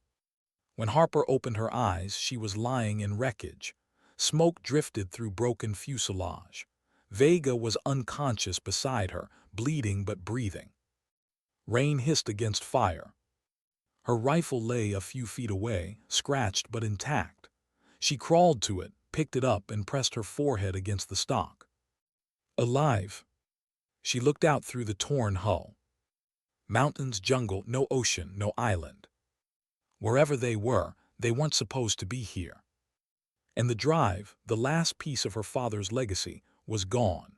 When Harper opened her eyes, she was lying in wreckage. Smoke drifted through broken fuselage. Vega was unconscious beside her, bleeding but breathing. Rain hissed against fire. Her rifle lay a few feet away, scratched but intact. She crawled to it, picked it up, and pressed her forehead against the stock. Alive. She looked out through the torn hull. Mountains, jungle, no ocean, no island. Wherever they weren't supposed to be here. And the drive, the last piece of her father's legacy, was gone.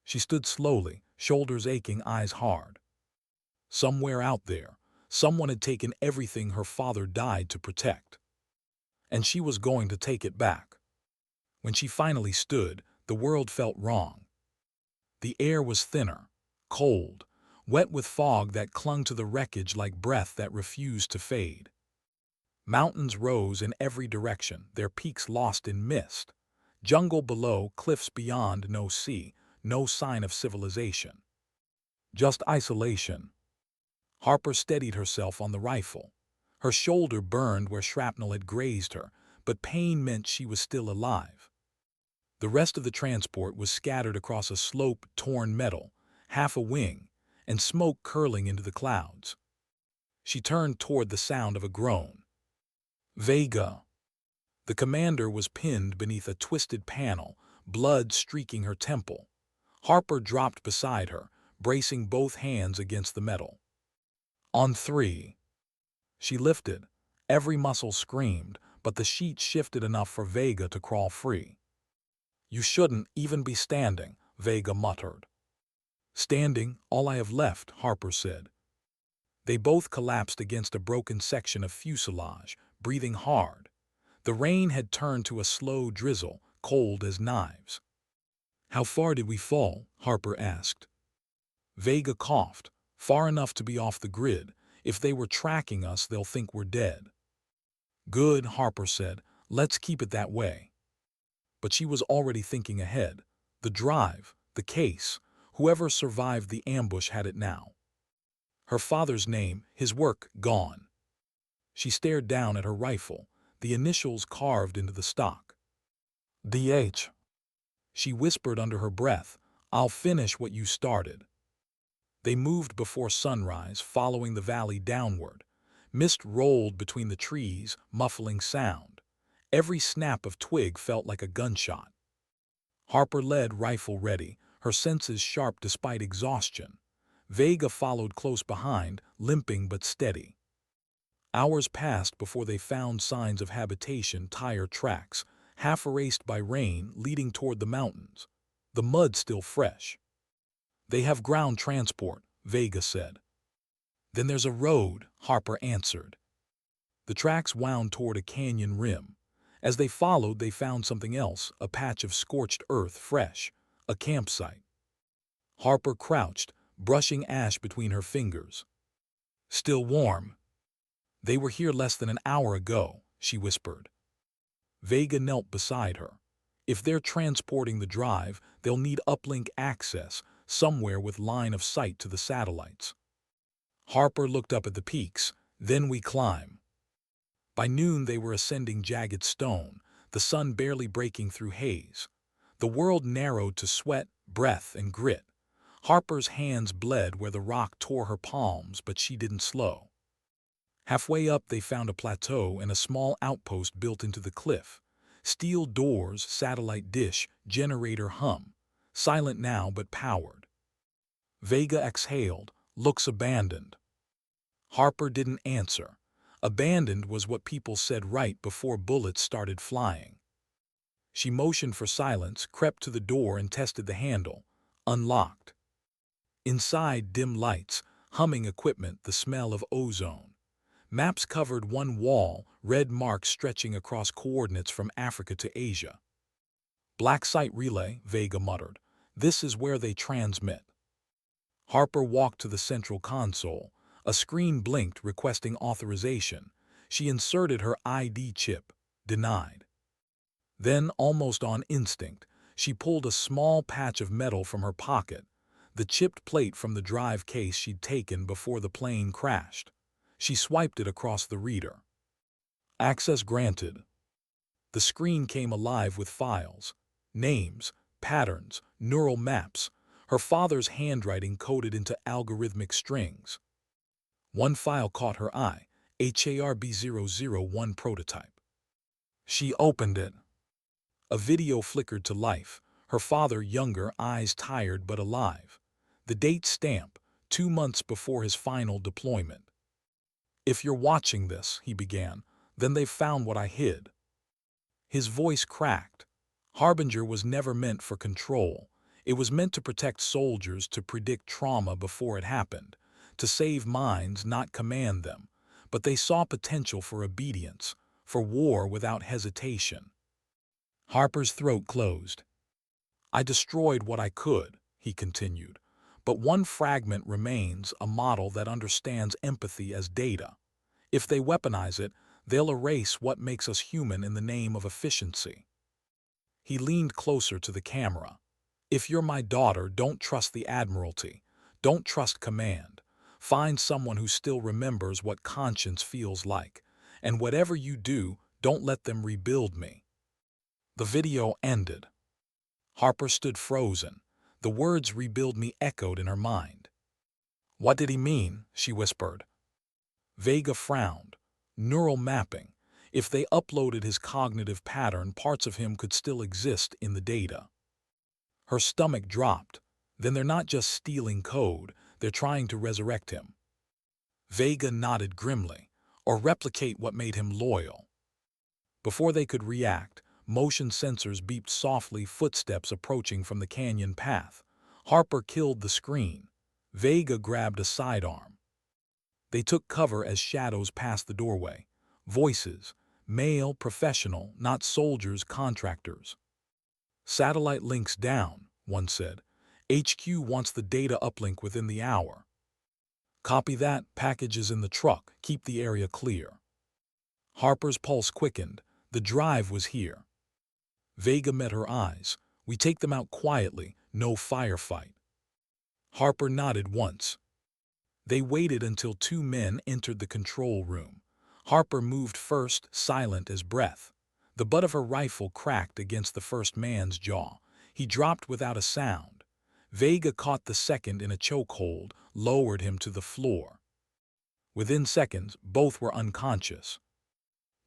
She stood slowly, shoulders aching, eyes hard. Somewhere out there, someone had taken everything her father died to protect. And she was going to take it back. When she finally stood, the world felt wrong. The air was thinner, cold, wet with fog that clung to the wreckage like breath that refused to fade. Mountains rose in every direction, their peaks lost in mist. Jungle below, cliffs beyond, no sea, no sign of civilization. Just isolation. Harper steadied herself on the rifle. Her shoulder burned where shrapnel had grazed her, but pain meant she was still alive. The rest of the transport was scattered across a slope, torn metal, half a wing, and smoke curling into the clouds. She turned toward the sound of a groan. Vega. The commander was pinned beneath a twisted panel, blood streaking her temple. Harper dropped beside her, bracing both hands against the metal. On three. She lifted. Every muscle screamed, but the sheet shifted enough for Vega to crawl free. "You shouldn't even be standing," Vega muttered. "Standing, all I have left," Harper said. They both collapsed against a broken section of fuselage, breathing hard. The rain had turned to a slow drizzle, cold as knives. "How far did we fall?" Harper asked. Vega coughed. "Far enough to be off the grid. If they were tracking us, they'll think we're dead." "Good," Harper said. "Let's keep it that way." But she was already thinking ahead. The drive, the case, whoever survived the ambush had it now. Her father's name, his work, gone. She stared down at her rifle, the initials carved into the stock. "DH." She whispered under her breath, "I'll finish what you started." They moved before sunrise, following the valley downward. Mist rolled between the trees, muffling sound. Every snap of twig felt like a gunshot. Harper led, rifle ready, her senses sharp despite exhaustion. Vega followed close behind, limping but steady. Hours passed before they found signs of habitation, tire tracks, half erased by rain, leading toward the mountains. The mud still fresh. "They have ground transport," Vega said. "Then there's a road," Harper answered. The tracks wound toward a canyon rim. As they followed, they found something else, a patch of scorched earth, fresh, a campsite. Harper crouched, brushing ash between her fingers. "Still warm." "They were here less than an hour ago," she whispered. Vega knelt beside her. "If they're transporting the drive, they'll need uplink access, somewhere with line of sight to the satellites." Harper looked up at the peaks. "Then we climb." By noon they were ascending jagged stone, the sun barely breaking through haze. The world narrowed to sweat, breath, and grit. Harper's hands bled where the rock tore her palms, but she didn't slow. Halfway up they found a plateau and a small outpost built into the cliff. Steel doors, satellite dish, generator hum. Silent now but powered. Vega exhaled, looks abandoned. Harper didn't answer. Abandoned was what people said right before bullets started flying. She motioned for silence, crept to the door and tested the handle. Unlocked. Inside, dim lights, humming equipment, the smell of ozone. Maps covered one wall, red marks stretching across coordinates from Africa to Asia. "Black site relay," Vega muttered. "This is where they transmit." Harper walked to the central console. A screen blinked, requesting authorization. She inserted her ID chip. denied. Then, almost on instinct, she pulled a small patch of metal from her pocket, the chipped plate from the drive case she'd taken before the plane crashed. She swiped it across the reader. Access granted. The screen came alive with files, names, patterns, neural maps, her father's handwriting coded into algorithmic strings. One file caught her eye, HARB001 prototype. She opened it. A video flickered to life, her father younger, eyes tired but alive. The date stamp, 2 months before his final deployment. "If you're watching this," he began, "then they've found what I hid." His voice cracked. Harbinger was never meant for control. It was meant to protect soldiers, to predict trauma before it happened, to save minds, not command them. But they saw potential for obedience, for war without hesitation. Harper's throat closed. "I destroyed what I could," he continued. "But one fragment remains, a model that understands empathy as data. If they weaponize it, they'll erase what makes us human in the name of efficiency." He leaned closer to the camera. "If you're my daughter, don't trust the Admiralty. Don't trust command. Find someone who still remembers what conscience feels like. And whatever you do, don't let them rebuild me." The video ended. Harper stood frozen. The words "rebuild me" echoed in her mind. "What did he mean?" she whispered. Vega frowned. Neural mapping. If they uploaded his cognitive pattern, parts of him could still exist in the data. Her stomach dropped. Then they're not just stealing code, they're trying to resurrect him. Vega nodded grimly. Or replicate what made him loyal. Before they could react, motion sensors beeped softly, footsteps approaching from the canyon path. Harper killed the screen. Vega grabbed a sidearm. They took cover as shadows passed the doorway. Voices. Male, professional, not soldiers, contractors. "Satellite links down," one said. "HQ wants the data uplink within the hour." "Copy that. Package is in the truck. Keep the area clear." Harper's pulse quickened. The drive was here. Vega met her eyes. "We take them out quietly, no firefight." Harper nodded once. They waited until 2 men entered the control room. Harper moved first, silent as breath. The butt of her rifle cracked against the first man's jaw. He dropped without a sound. Vega caught the second in a chokehold, lowered him to the floor. Within seconds, both were unconscious.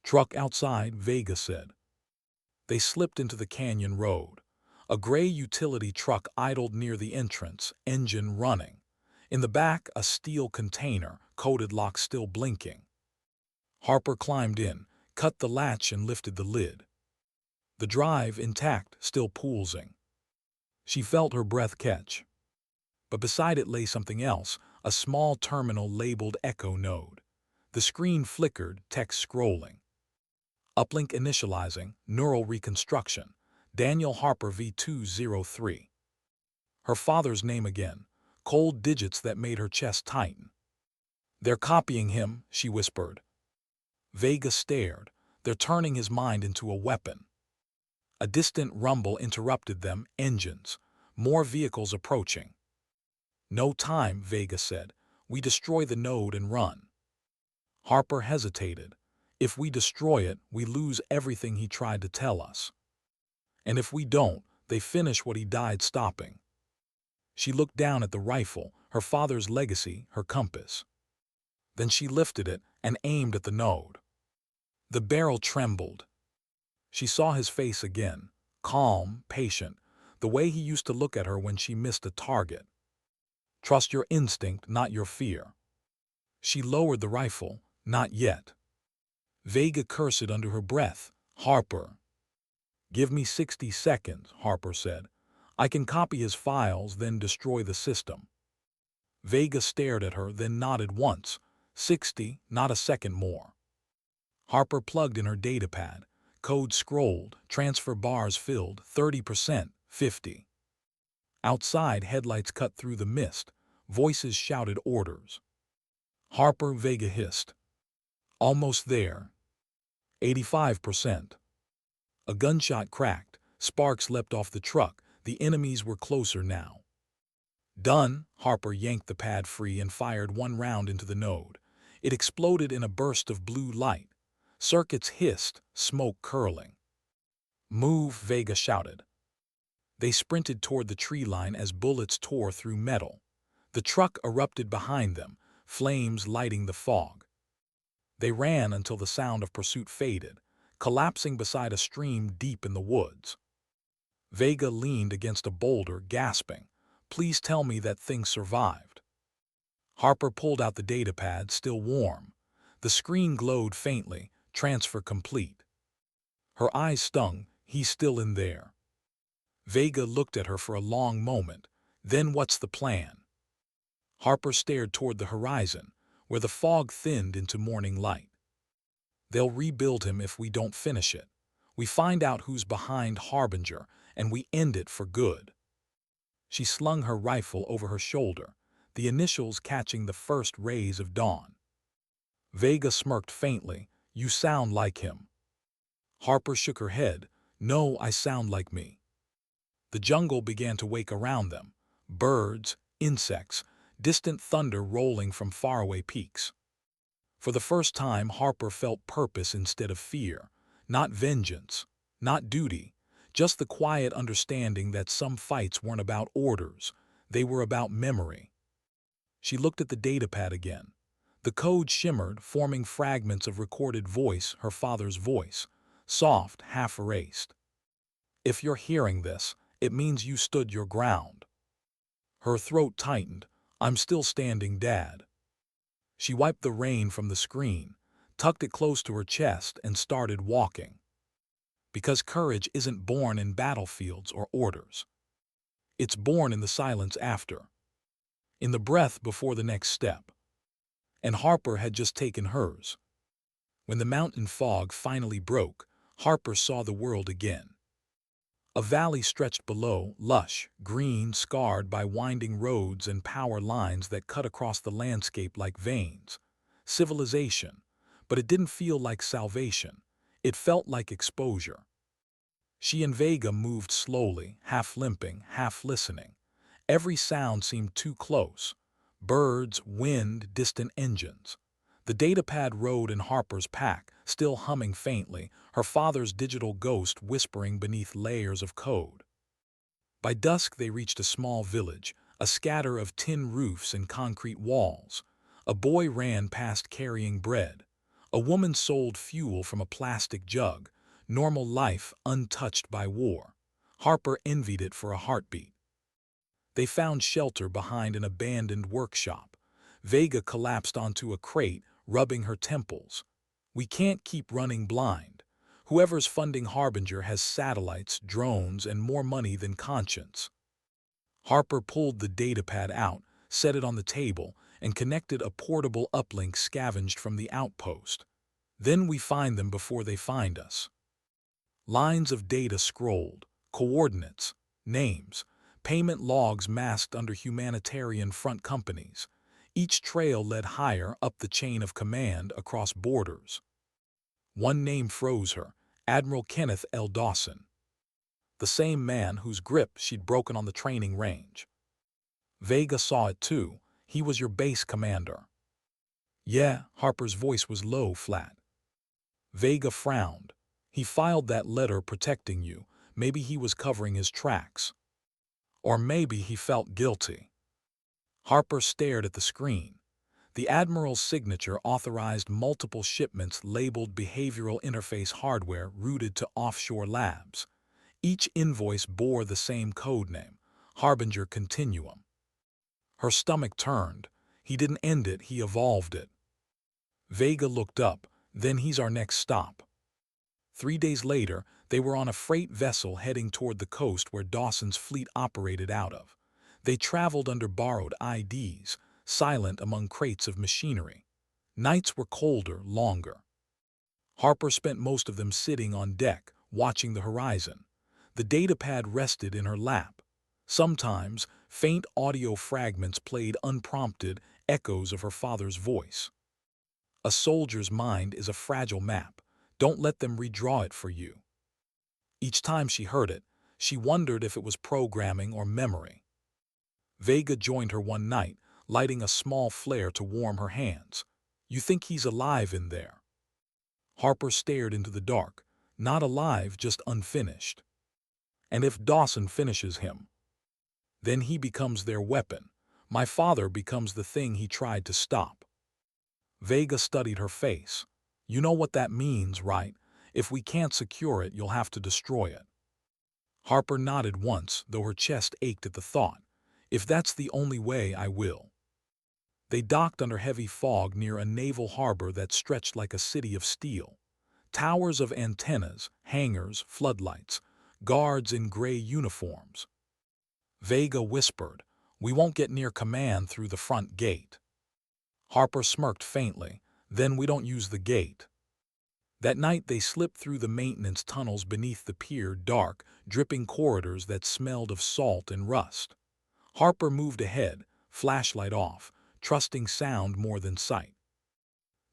"Truck outside," Vega said. They slipped into the canyon road. A gray utility truck idled near the entrance, engine running. In the back, a steel container, coded lock still blinking. Harper climbed in, cut the latch and lifted the lid. The drive, intact, still pulsing. She felt her breath catch. But beside it lay something else, a small terminal labeled Echo Node. The screen flickered, text scrolling. "Uplink initializing, neural reconstruction. Daniel Harper V203. Her father's name again, cold digits that made her chest tighten. "They're copying him," she whispered. Vega stared. "They're turning his mind into a weapon." A distant rumble interrupted them, engines. More vehicles approaching. "No time," Vega said. "We destroy the node and run." Harper hesitated. "If we destroy it, we lose everything he tried to tell us. And if we don't, they finish what he died stopping." She looked down at the rifle, her father's legacy, her compass. Then she lifted it and aimed at the node. The barrel trembled. She saw his face again, calm, patient, the way he used to look at her when she missed a target. "Trust your instinct, not your fear." She lowered the rifle. "Not yet." Vega cursed under her breath. "Harper." "Give me 60 seconds, Harper said. "I can copy his files, then destroy the system." Vega stared at her, then nodded once. 60, not a second more. Harper plugged in her datapad. Code scrolled, transfer bars filled, 30%, 50. Outside, headlights cut through the mist. Voices shouted orders. "Harper," Vega hissed. "Almost there." 85%. A gunshot cracked, sparks leapt off the truck, the enemies were closer now. Done, Harper yanked the pad free and fired one round into the node. It exploded in a burst of blue light. Circuits hissed, smoke curling. Move, Vega shouted. They sprinted toward the tree line as bullets tore through metal. The truck erupted behind them, flames lighting the fog. They ran until the sound of pursuit faded, collapsing beside a stream deep in the woods. Vega leaned against a boulder, gasping, "Please tell me that thing survived." Harper pulled out the datapad, still warm. The screen glowed faintly, transfer complete. Her eyes stung, "He's still in there." Vega looked at her for a long moment. "Then what's the plan?" Harper stared toward the horizon, where the fog thinned into morning light. "They'll rebuild him if we don't finish it. We find out who's behind Harbinger, and we end it for good." She slung her rifle over her shoulder, the initials catching the first rays of dawn. Vega smirked faintly, "You sound like him." Harper shook her head, "No, I sound like me." The jungle began to wake around them. Birds, insects, distant thunder rolling from faraway peaks. For the first time, Harper felt purpose instead of fear. Not vengeance, not duty, just the quiet understanding that some fights weren't about orders, they were about memory. She looked at the datapad again. The code shimmered, forming fragments of recorded voice, her father's voice, soft, half erased. "If you're hearing this, it means you stood your ground." Her throat tightened. "I'm still standing, Dad." She wiped the rain from the screen, tucked it close to her chest, and started walking. Because courage isn't born in battlefields or orders. It's born in the silence after. In the breath before the next step. And Harper had just taken hers. When the mountain fog finally broke, Harper saw the world again. A valley stretched below, lush, green, scarred by winding roads and power lines that cut across the landscape like veins. Civilization, but it didn't feel like salvation. It felt like exposure. She and Vega moved slowly, half limping, half listening. Every sound seemed too close. Birds, wind, distant engines. The datapad rode in Harper's pack, still humming faintly, her father's digital ghost whispering beneath layers of code. By dusk they reached a small village, a scatter of tin roofs and concrete walls. A boy ran past carrying bread. A woman sold fuel from a plastic jug. Normal life untouched by war. Harper envied it for a heartbeat. They found shelter behind an abandoned workshop. Vega collapsed onto a crate, rubbing her temples. "We can't keep running blind. Whoever's funding Harbinger has satellites, drones, and more money than conscience." Harper pulled the datapad out, set it on the table, and connected a portable uplink scavenged from the outpost. "Then we find them before they find us." Lines of data scrolled, coordinates, names, payment logs masked under humanitarian front companies. Each trail led higher up the chain of command across borders. One name froze her, Admiral Kenneth L. Dawson. The same man whose grip she'd broken on the training range. Vega saw it too. "He was your base commander." "Yeah," Harper's voice was low, flat. Vega frowned. "He filed that letter protecting you. Maybe he was covering his tracks. Or maybe he felt guilty." Harper stared at the screen. The Admiral's signature authorized multiple shipments labeled behavioral interface hardware routed to offshore labs. Each invoice bore the same codename, Harbinger Continuum. Her stomach turned. He didn't end it, he evolved it. Vega looked up. "Then he's our next stop." 3 days later, they were on a freight vessel heading toward the coast where Dawson's fleet operated out of. They traveled under borrowed IDs, silent among crates of machinery. Nights were colder, longer. Harper spent most of them sitting on deck, watching the horizon. The datapad rested in her lap. Sometimes, faint audio fragments played unprompted, echoes of her father's voice. "A soldier's mind is a fragile map. Don't let them redraw it for you. Each time she heard it, she wondered if it was programming or memory. Vega joined her one night, lighting a small flare to warm her hands. You think he's alive in there? Harper stared into the dark. Not alive, just unfinished. And if Dawson finishes him, then he becomes their weapon. My father becomes the thing he tried to stop. Vega studied her face. You know what that means, right? If we can't secure it, you'll have to destroy it. Harper nodded once, though her chest ached at the thought. If that's the only way, I will. They docked under heavy fog near a naval harbor that stretched like a city of steel. Towers of antennas, hangars, floodlights, guards in gray uniforms. Vega whispered, "We won't get near command through the front gate." Harper smirked faintly, "Then we don't use the gate." That night they slipped through the maintenance tunnels beneath the pier, dark, dripping corridors that smelled of salt and rust. Harper moved ahead, flashlight off, trusting sound more than sight.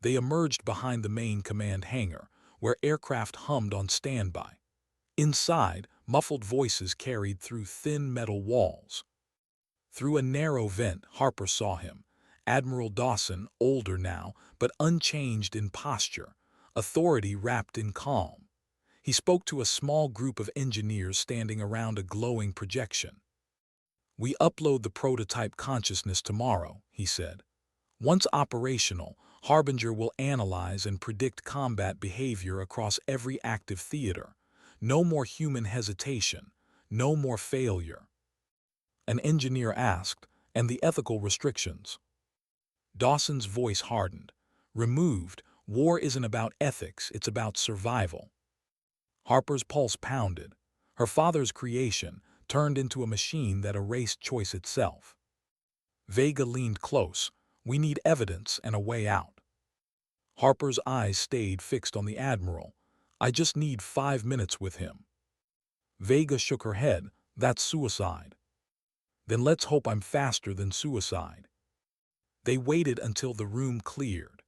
They emerged behind the main command hangar, where aircraft hummed on standby. Inside, muffled voices carried through thin metal walls. Through a narrow vent, Harper saw him. Admiral Dawson, older now, but unchanged in posture, authority wrapped in calm. He spoke to a small group of engineers standing around a glowing projection. "We upload the prototype consciousness tomorrow," he said. "Once operational, Harbinger will analyze and predict combat behavior across every active theater. No more human hesitation, no more failure." An engineer asked, "And the ethical restrictions?" Dawson's voice hardened. "Removed. War isn't about ethics, it's about survival." Harper's pulse pounded. Her father's creation turned into a machine that erased choice itself. Vega leaned close. "We need evidence and a way out." Harper's eyes stayed fixed on the Admiral. "I just need 5 minutes with him." Vega shook her head. "That's suicide." "Then let's hope I'm faster than suicide." They waited until the room cleared.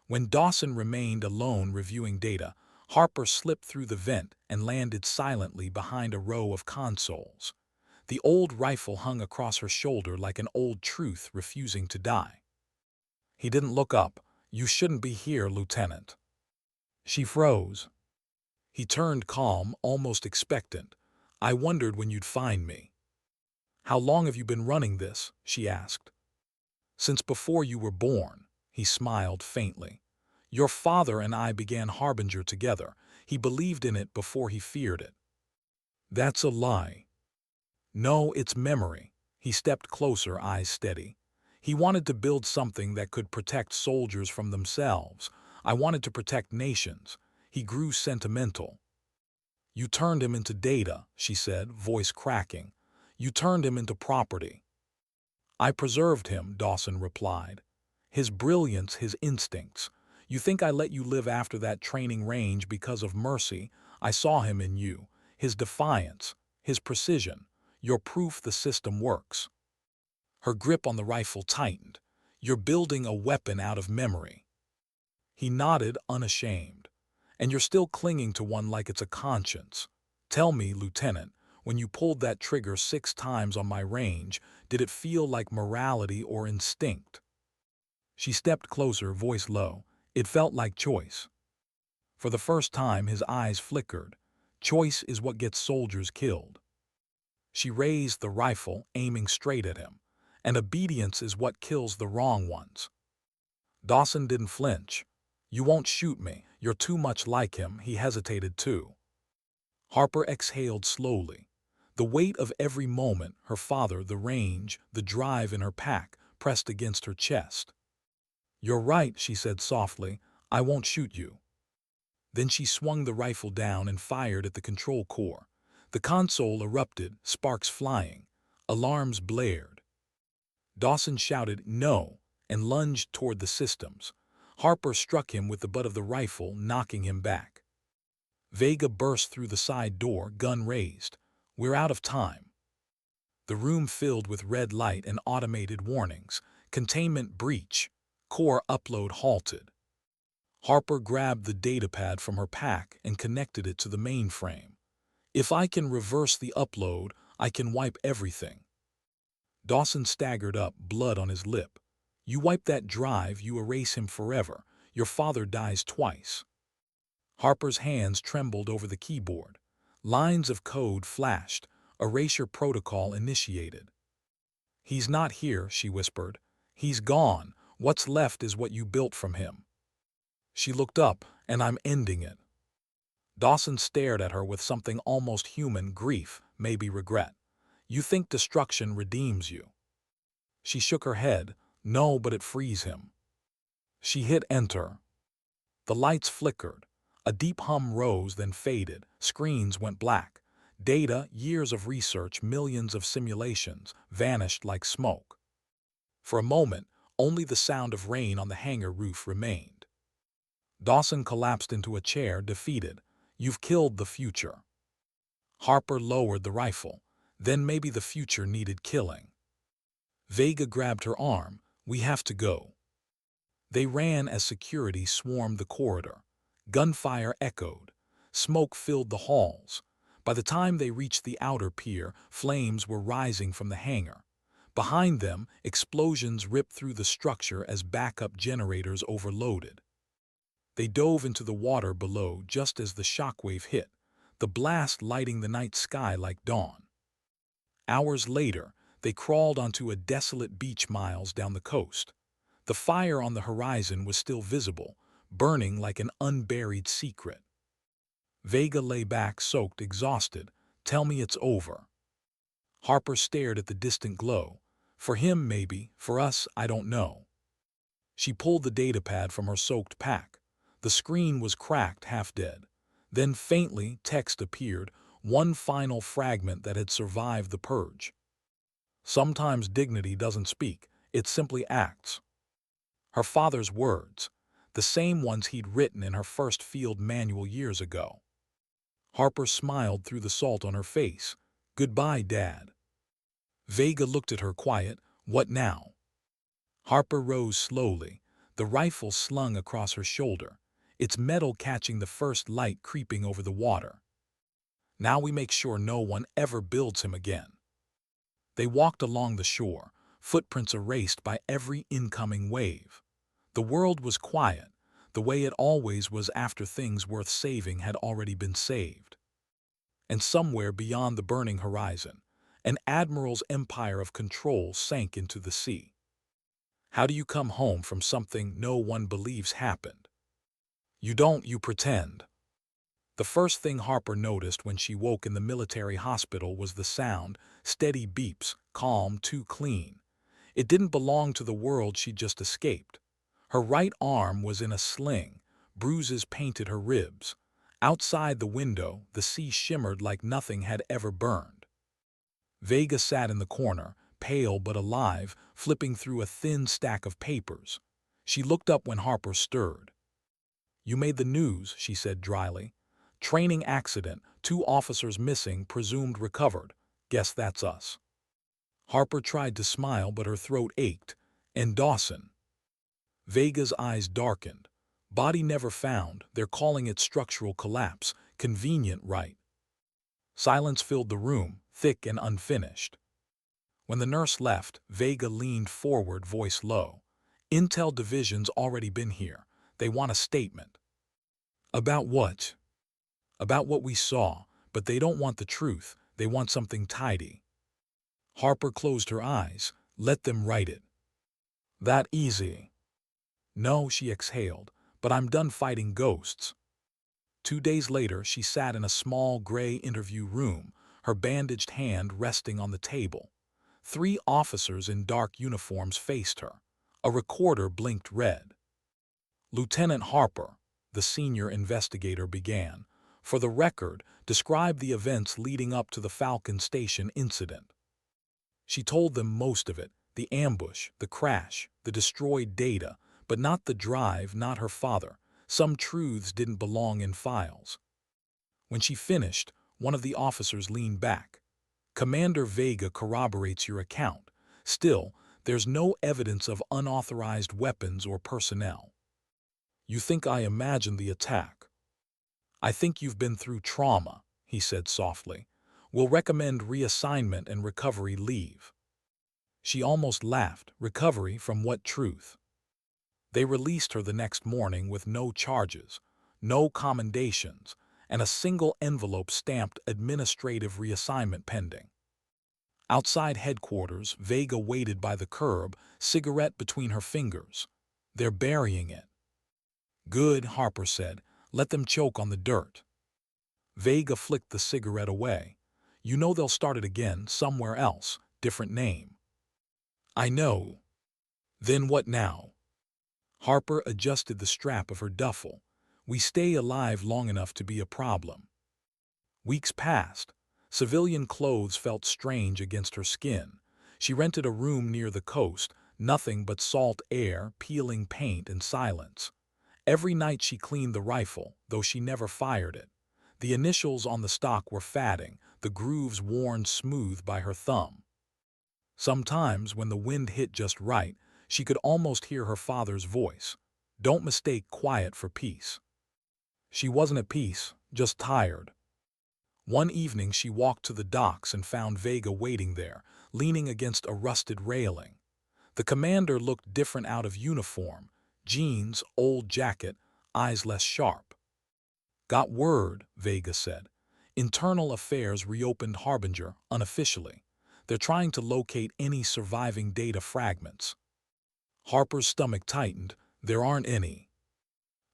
When Dawson remained alone reviewing data, Harper slipped through the vent and landed silently behind a row of consoles. The old rifle hung across her shoulder like an old truth refusing to die. He didn't look up. "You shouldn't be here, Lieutenant." She froze. He turned calm, almost expectant. "I wondered when you'd find me." "How long have you been running this?" she asked. "Since before you were born." He smiled faintly. "Your father and I began Harbinger together. He believed in it before he feared it." "That's a lie." "No, it's memory." He stepped closer, eyes steady. "He wanted to build something that could protect soldiers from themselves. I wanted to protect nations." He grew sentimental. "You turned him into data," she said, voice cracking. "You turned him into property." "I preserved him," Dawson replied. "His brilliance, his instincts. You think I let you live after that training range because of mercy? I saw him in you. His defiance, his precision. You're proof the system works." Her grip on the rifle tightened. "You're building a weapon out of memory." He nodded, unashamed. "And you're still clinging to one like it's a conscience. Tell me, Lieutenant, when you pulled that trigger 6 times on my range, did it feel like morality or instinct?" She stepped closer, voice low. "It felt like choice." For the first time, his eyes flickered. "Choice is what gets soldiers killed." She raised the rifle, aiming straight at him. "And obedience is what kills the wrong ones." Dawson didn't flinch. "You won't shoot me. You're too much like him." He hesitated too. Harper exhaled slowly. The weight of every moment, her father, the range, the drive in her pack, pressed against her chest. "You're right," she said softly. "I won't shoot you." Then she swung the rifle down and fired at the control core. The console erupted, sparks flying. Alarms blared. Dawson shouted, "No," and lunged toward the systems. Harper struck him with the butt of the rifle, knocking him back. Vega burst through the side door, gun raised. "We're out of time." The room filled with red light and automated warnings. "Containment breach. Core upload halted." Harper grabbed the datapad from her pack and connected it to the mainframe. If I can reverse the upload, I can wipe everything. Dawson staggered up, blood on his lip. You wipe that drive, you erase him forever. Your father dies twice. Harper's hands trembled over the keyboard. Lines of code flashed. Erasure protocol initiated. He's not here, she whispered. He's gone. What's left is what you built from him. She looked up, and I'm ending it. Dawson stared at her with something almost human, grief, maybe regret. You think destruction redeems you? She shook her head. No, but it frees him. She hit enter. The lights flickered. A deep hum rose, then faded. Screens went black. Data, years of research, millions of simulations, vanished like smoke. For a moment, only the sound of rain on the hangar roof remained. Dawson collapsed into a chair, defeated. You've killed the future. Harper lowered the rifle. Then maybe the future needed killing. Vega grabbed her arm. We have to go. They ran as security swarmed the corridor. Gunfire echoed. Smoke filled the halls. By the time they reached the outer pier, flames were rising from the hangar. Behind them, explosions ripped through the structure as backup generators overloaded. They dove into the water below just as the shockwave hit, the blast lighting the night sky like dawn. Hours later, they crawled onto a desolate beach miles down the coast. The fire on the horizon was still visible, burning like an unburied secret. Vega lay back, soaked, exhausted. Tell me it's over. Harper stared at the distant glow. For him, maybe. For us, I don't know. She pulled the datapad from her soaked pack. The screen was cracked, half dead. Then faintly, text appeared, one final fragment that had survived the purge. Sometimes dignity doesn't speak, it simply acts. Her father's words, the same ones he'd written in her first field manual years ago. Harper smiled through the salt on her face. Goodbye, Dad. Vega looked at her, quiet. What now? Harper rose slowly, the rifle slung across her shoulder, its metal catching the first light creeping over the water. Now we make sure no one ever builds him again. They walked along the shore, footprints erased by every incoming wave. The world was quiet, the way it always was after things worth saving had already been saved. And somewhere beyond the burning horizon, an admiral's empire of control sank into the sea. How do you come home from something no one believes happened? You don't, you pretend. The first thing Harper noticed when she woke in the military hospital was the sound, steady beeps, calm, too clean. It didn't belong to the world she'd just escaped. Her right arm was in a sling, bruises painted her ribs. Outside the window, the sea shimmered like nothing had ever burned. Vega sat in the corner, pale but alive, flipping through a thin stack of papers. She looked up when Harper stirred. You made the news, she said dryly. Training accident, 2 officers missing, presumed recovered. Guess that's us. Harper tried to smile, but her throat ached. And Dawson? Vega's eyes darkened. Body never found. They're calling it structural collapse. Convenient, right? Silence filled the room, thick and unfinished. When the nurse left, Vega leaned forward, voice low. Intel Division's already been here. They want a statement. About what? About what we saw, but they don't want the truth. They want something tidy. Harper closed her eyes. Let them write it. That easy? No, she exhaled, but I'm done fighting ghosts. 2 days later, she sat in a small gray interview room, her bandaged hand resting on the table. 3 officers in dark uniforms faced her. A recorder blinked red. Lieutenant Harper, the senior investigator began, for the record, described the events leading up to the Falcon Station incident. She told them most of it, the ambush, the crash, the destroyed data, but not the drive, not her father. Some truths didn't belong in files. When she finished, one of the officers leaned back. Commander Vega corroborates your account. Still, there's no evidence of unauthorized weapons or personnel. You think I imagined the attack. I think you've been through trauma, he said softly. We'll recommend reassignment and recovery leave. She almost laughed. Recovery from what truth? They released her the next morning with no charges, no commendations, and a single envelope stamped administrative reassignment pending. Outside headquarters, Vega waited by the curb, cigarette between her fingers. They're burying it. Good, Harper said. Let them choke on the dirt. Vega flicked the cigarette away. You know they'll start it again, somewhere else, different name. I know. Then what now? Harper adjusted the strap of her duffel. We stay alive long enough to be a problem. Weeks passed. Civilian clothes felt strange against her skin. She rented a room near the coast, nothing but salt air, peeling paint, and silence. Every night she cleaned the rifle, though she never fired it. The initials on the stock were fading, the grooves worn smooth by her thumb. Sometimes, when the wind hit just right, she could almost hear her father's voice. Don't mistake quiet for peace. She wasn't at peace, just tired. One evening she walked to the docks and found Vega waiting there, leaning against a rusted railing. The commander looked different out of uniform, jeans, old jacket, eyes less sharp. Got word, Vega said. Internal Affairs reopened Harbinger unofficially. They're trying to locate any surviving data fragments. Harper's stomach tightened. There aren't any.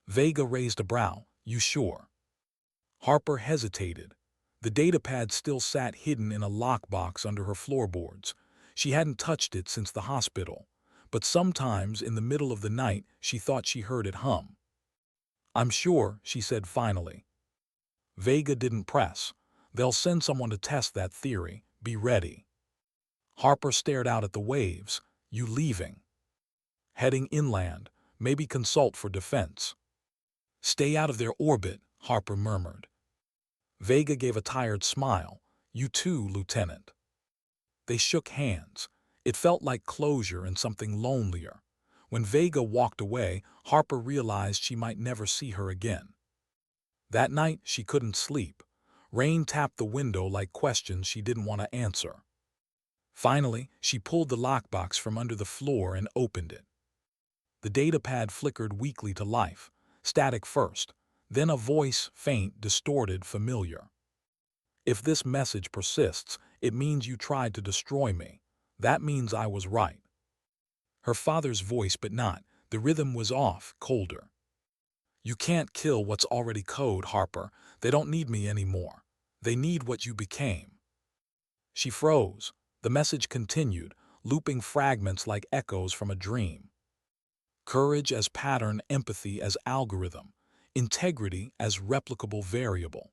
Vega raised a brow. You sure? Harper hesitated. The datapad still sat hidden in a lockbox under her floorboards. She hadn't touched it since the hospital, but sometimes in the middle of the night she thought she heard it hum. I'm sure, she said finally. Vega didn't press. They'll send someone to test that theory. Be ready. Harper stared out at the waves. You leaving? Heading inland, maybe consult for defense. Stay out of their orbit, Harper murmured. Vega gave a tired smile. You too, Lieutenant. They shook hands. It felt like closure and something lonelier. When Vega walked away, Harper realized she might never see her again. That night, she couldn't sleep. Rain tapped the window like questions she didn't want to answer. Finally, she pulled the lockbox from under the floor and opened it. The datapad flickered weakly to life, static first, then a voice, faint, distorted, familiar. If this message persists, it means you tried to destroy me. That means I was right. Her father's voice, but not. The rhythm was off, colder. You can't kill what's already code, Harper. They don't need me anymore. They need what you became. She froze. The message continued, looping fragments like echoes from a dream. Courage as pattern, empathy as algorithm, integrity as replicable variable.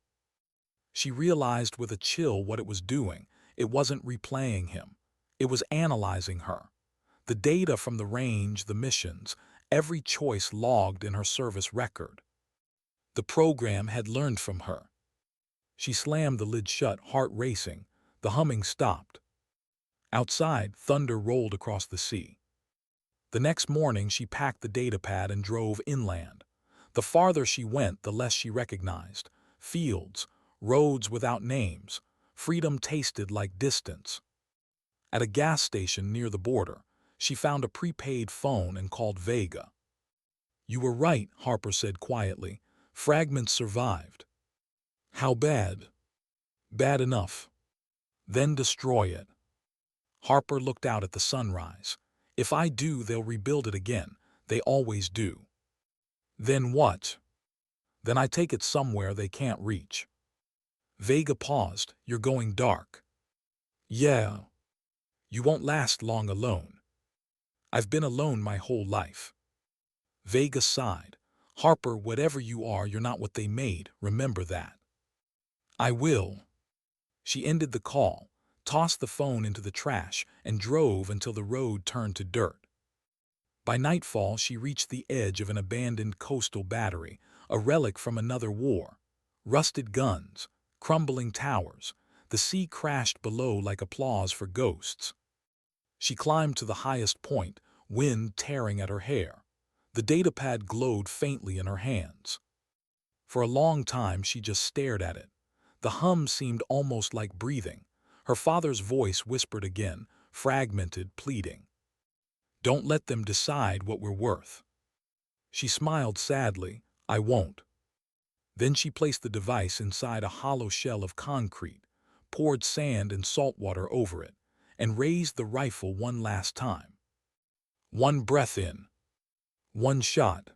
She realized with a chill what it was doing. It wasn't replaying him. It was analyzing her. The data from the range, the missions, every choice logged in her service record. The program had learned from her. She slammed the lid shut, heart racing. The humming stopped. Outside, thunder rolled across the sea. The next morning, she packed the datapad and drove inland. The farther she went, the less she recognized. Fields, roads without names. Freedom tasted like distance. At a gas station near the border, she found a prepaid phone and called Vega. You were right, Harper said quietly. Fragments survived. How bad? Bad enough. Then destroy it. Harper looked out at the sunrise. If I do, they'll rebuild it again. They always do. Then what? Then I take it somewhere they can't reach. Vega paused. You're going dark. Yeah. You won't last long alone. I've been alone my whole life. Vega sighed. Harper, whatever you are, you're not what they made. Remember that. I will. She ended the call, tossed the phone into the trash, and drove until the road turned to dirt. By nightfall, she reached the edge of an abandoned coastal battery, a relic from another war. Rusted guns, crumbling towers. The sea crashed below like applause for ghosts. She climbed to the highest point, wind tearing at her hair. The datapad glowed faintly in her hands. For a long time she just stared at it. The hum seemed almost like breathing. Her father's voice whispered again, fragmented, pleading. "Don't let them decide what we're worth." She smiled sadly. "I won't." Then she placed the device inside a hollow shell of concrete, poured sand and salt water over it, and raised the rifle one last time. One breath in. One shot.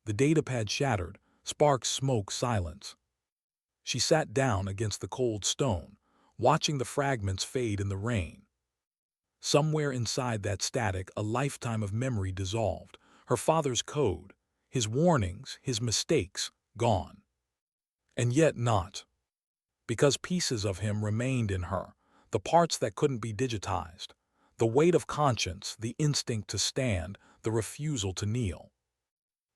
The datapad shattered, sparks, smoke, silence. She sat down against the cold stone, watching the fragments fade in the rain. Somewhere inside that static, a lifetime of memory dissolved. Her father's code, his warnings, his mistakes, gone. And yet not. Because pieces of him remained in her, the parts that couldn't be digitized. The weight of conscience, the instinct to stand, the refusal to kneel.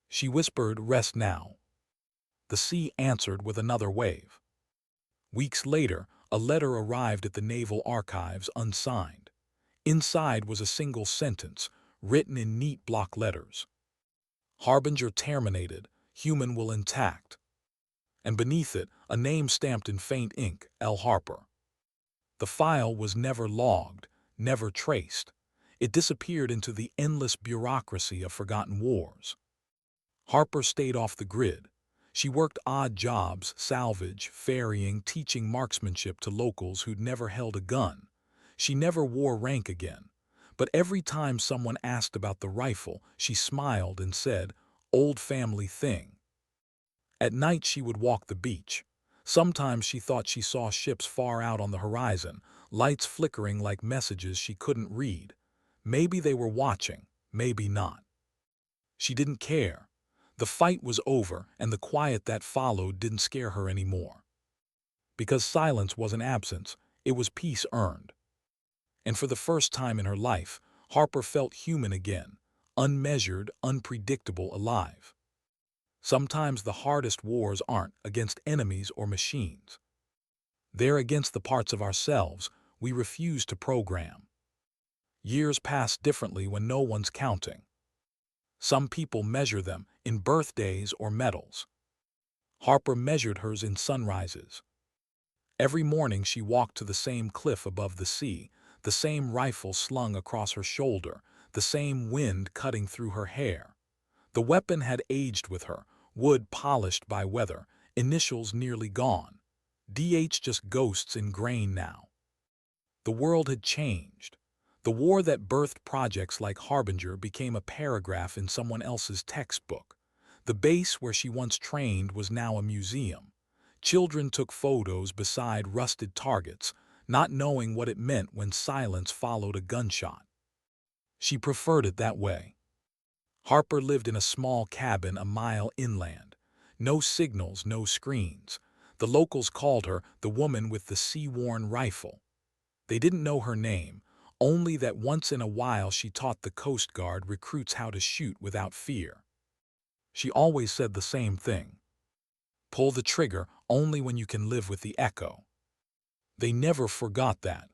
She whispered, "Rest now." The sea answered with another wave. Weeks later, a letter arrived at the Naval Archives unsigned. Inside was a single sentence, written in neat block letters. "Harbinger terminated, human will intact." And beneath it, a name stamped in faint ink, L. Harper. The file was never logged, never traced. It disappeared into the endless bureaucracy of forgotten wars. Harper stayed off the grid. She worked odd jobs, salvage, ferrying, teaching marksmanship to locals who'd never held a gun. She never wore rank again. But every time someone asked about the rifle, she smiled and said, "Old family thing." At night she would walk the beach. Sometimes she thought she saw ships far out on the horizon, lights flickering like messages she couldn't read. Maybe they were watching, maybe not. She didn't care. The fight was over, and the quiet that followed didn't scare her anymore. Because silence wasn't absence, it was peace earned. And for the first time in her life, Harper felt human again, unmeasured, unpredictable, alive. Sometimes the hardest wars aren't against enemies or machines. They're against the parts of ourselves we refuse to program. Years pass differently when no one's counting. Some people measure them in birthdays or medals. Harper measured hers in sunrises. Every morning she walked to the same cliff above the sea, the same rifle slung across her shoulder, the same wind cutting through her hair. The weapon had aged with her, wood polished by weather, initials nearly gone. DH just ghosts in grain now. The world had changed. The war that birthed projects like Harbinger became a paragraph in someone else's textbook. The base where she once trained was now a museum. Children took photos beside rusted targets, not knowing what it meant when silence followed a gunshot. She preferred it that way. Harper lived in a small cabin a mile inland. No signals, no screens. The locals called her the woman with the sea-worn rifle. They didn't know her name, only that once in a while she taught the Coast Guard recruits how to shoot without fear. She always said the same thing. Pull the trigger only when you can live with the echo. They never forgot that.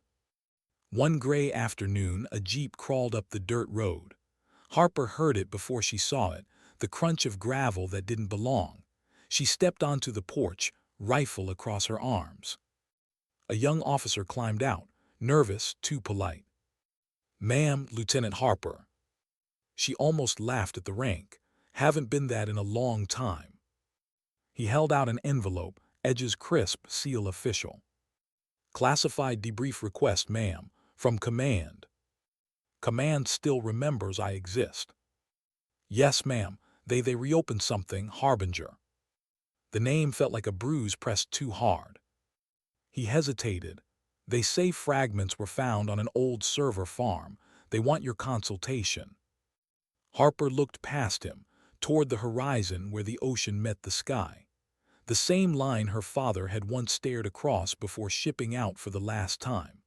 One gray afternoon, a jeep crawled up the dirt road. Harper heard it before she saw it, the crunch of gravel that didn't belong. She stepped onto the porch, rifle across her arms. A young officer climbed out, nervous, too polite. "Ma'am, Lieutenant Harper." She almost laughed at the rank. "Haven't been that in a long time." He held out an envelope, edges crisp, seal official. "Classified debrief request, ma'am, from Command." "Command still remembers I exist." "Yes, ma'am, they reopened something, Harbinger." The name felt like a bruise pressed too hard. He hesitated. "They say fragments were found on an old server farm. They want your consultation." Harper looked past him, toward the horizon where the ocean met the sky. The same line her father had once stared across before shipping out for the last time.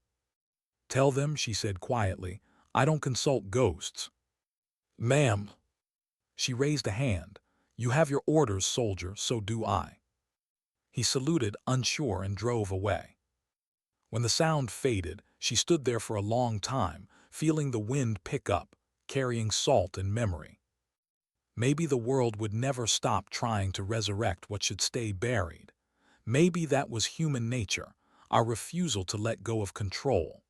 "Tell them," she said quietly, "I don't consult ghosts." "Ma'am." She raised a hand. "You have your orders, soldier, so do I." He saluted, unsure, and drove away. When the sound faded, she stood there for a long time, feeling the wind pick up, carrying salt and memory. Maybe the world would never stop trying to resurrect what should stay buried. Maybe that was human nature, our refusal to let go of control.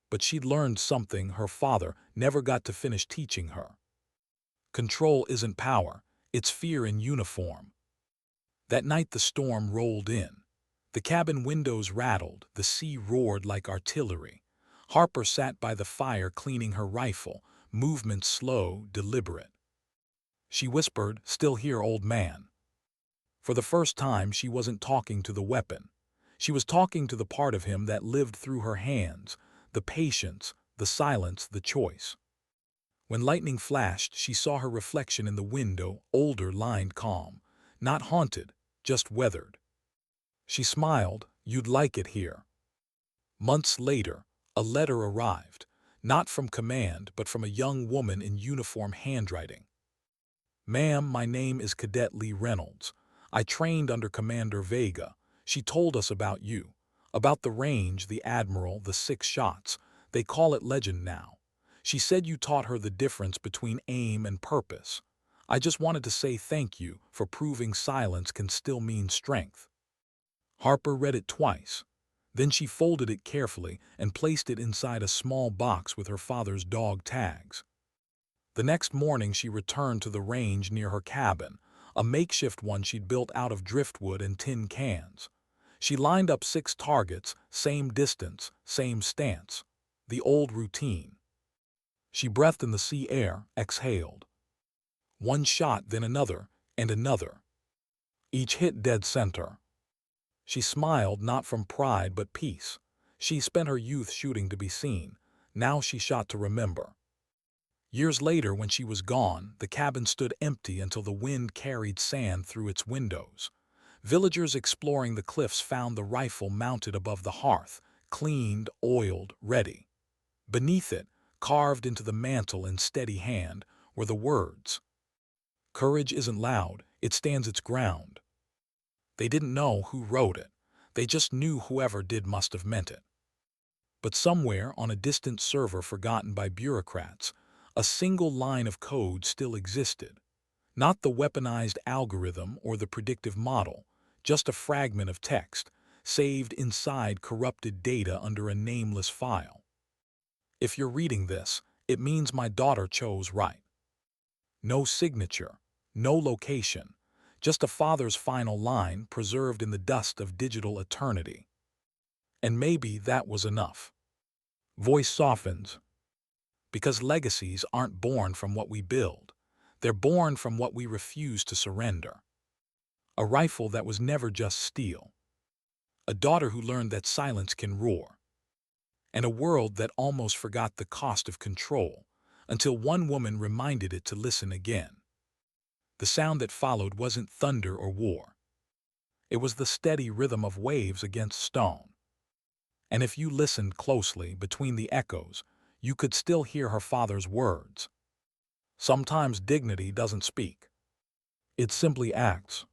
But she'd learned something her father never got to finish teaching her. Control isn't power, it's fear in uniform. That night the storm rolled in. The cabin windows rattled, the sea roared like artillery. Harper sat by the fire cleaning her rifle, movement slow, deliberate. She whispered, "Still here, old man." For the first time, she wasn't talking to the weapon. She was talking to the part of him that lived through her hands, the patience, the silence, the choice. When lightning flashed, she saw her reflection in the window, older, lined, calm. Not haunted, just weathered. She smiled. "You'd like it here." Months later, a letter arrived, not from command, but from a young woman in uniform handwriting. "Ma'am, my name is Cadet Lee Reynolds. I trained under Commander Vega. She told us about you, about the range, the Admiral, the 6 shots. They call it legend now. She said you taught her the difference between aim and purpose. I just wanted to say thank you for proving silence can still mean strength." Harper read it twice. Then she folded it carefully and placed it inside a small box with her father's dog tags. The next morning she returned to the range near her cabin, a makeshift one she'd built out of driftwood and tin cans. She lined up 6 targets, same distance, same stance. The old routine. She breathed in the sea air, exhaled. 1 shot, then another, and another. Each hit dead center. She smiled, not from pride but peace. She spent her youth shooting to be seen. Now she shot to remember. Years later, when she was gone, the cabin stood empty until the wind carried sand through its windows. Villagers exploring the cliffs found the rifle mounted above the hearth, cleaned, oiled, ready. Beneath it, carved into the mantle in steady hand, were the words, "Courage isn't loud, it stands its ground." They didn't know who wrote it. They just knew whoever did must have meant it. But somewhere on a distant server forgotten by bureaucrats, a single line of code still existed. Not the weaponized algorithm or the predictive model, just a fragment of text, saved inside corrupted data under a nameless file. If you're reading this, it means my daughter chose right. No signature, no location, just a father's final line preserved in the dust of digital eternity. And maybe that was enough. Voice softens. Because legacies aren't born from what we build. They're born from what we refuse to surrender. A rifle that was never just steel. A daughter who learned that silence can roar. And a world that almost forgot the cost of control, until one woman reminded it to listen again. The sound that followed wasn't thunder or war. It was the steady rhythm of waves against stone. And if you listened closely between the echoes, you could still hear her father's words. Sometimes dignity doesn't speak. It simply acts.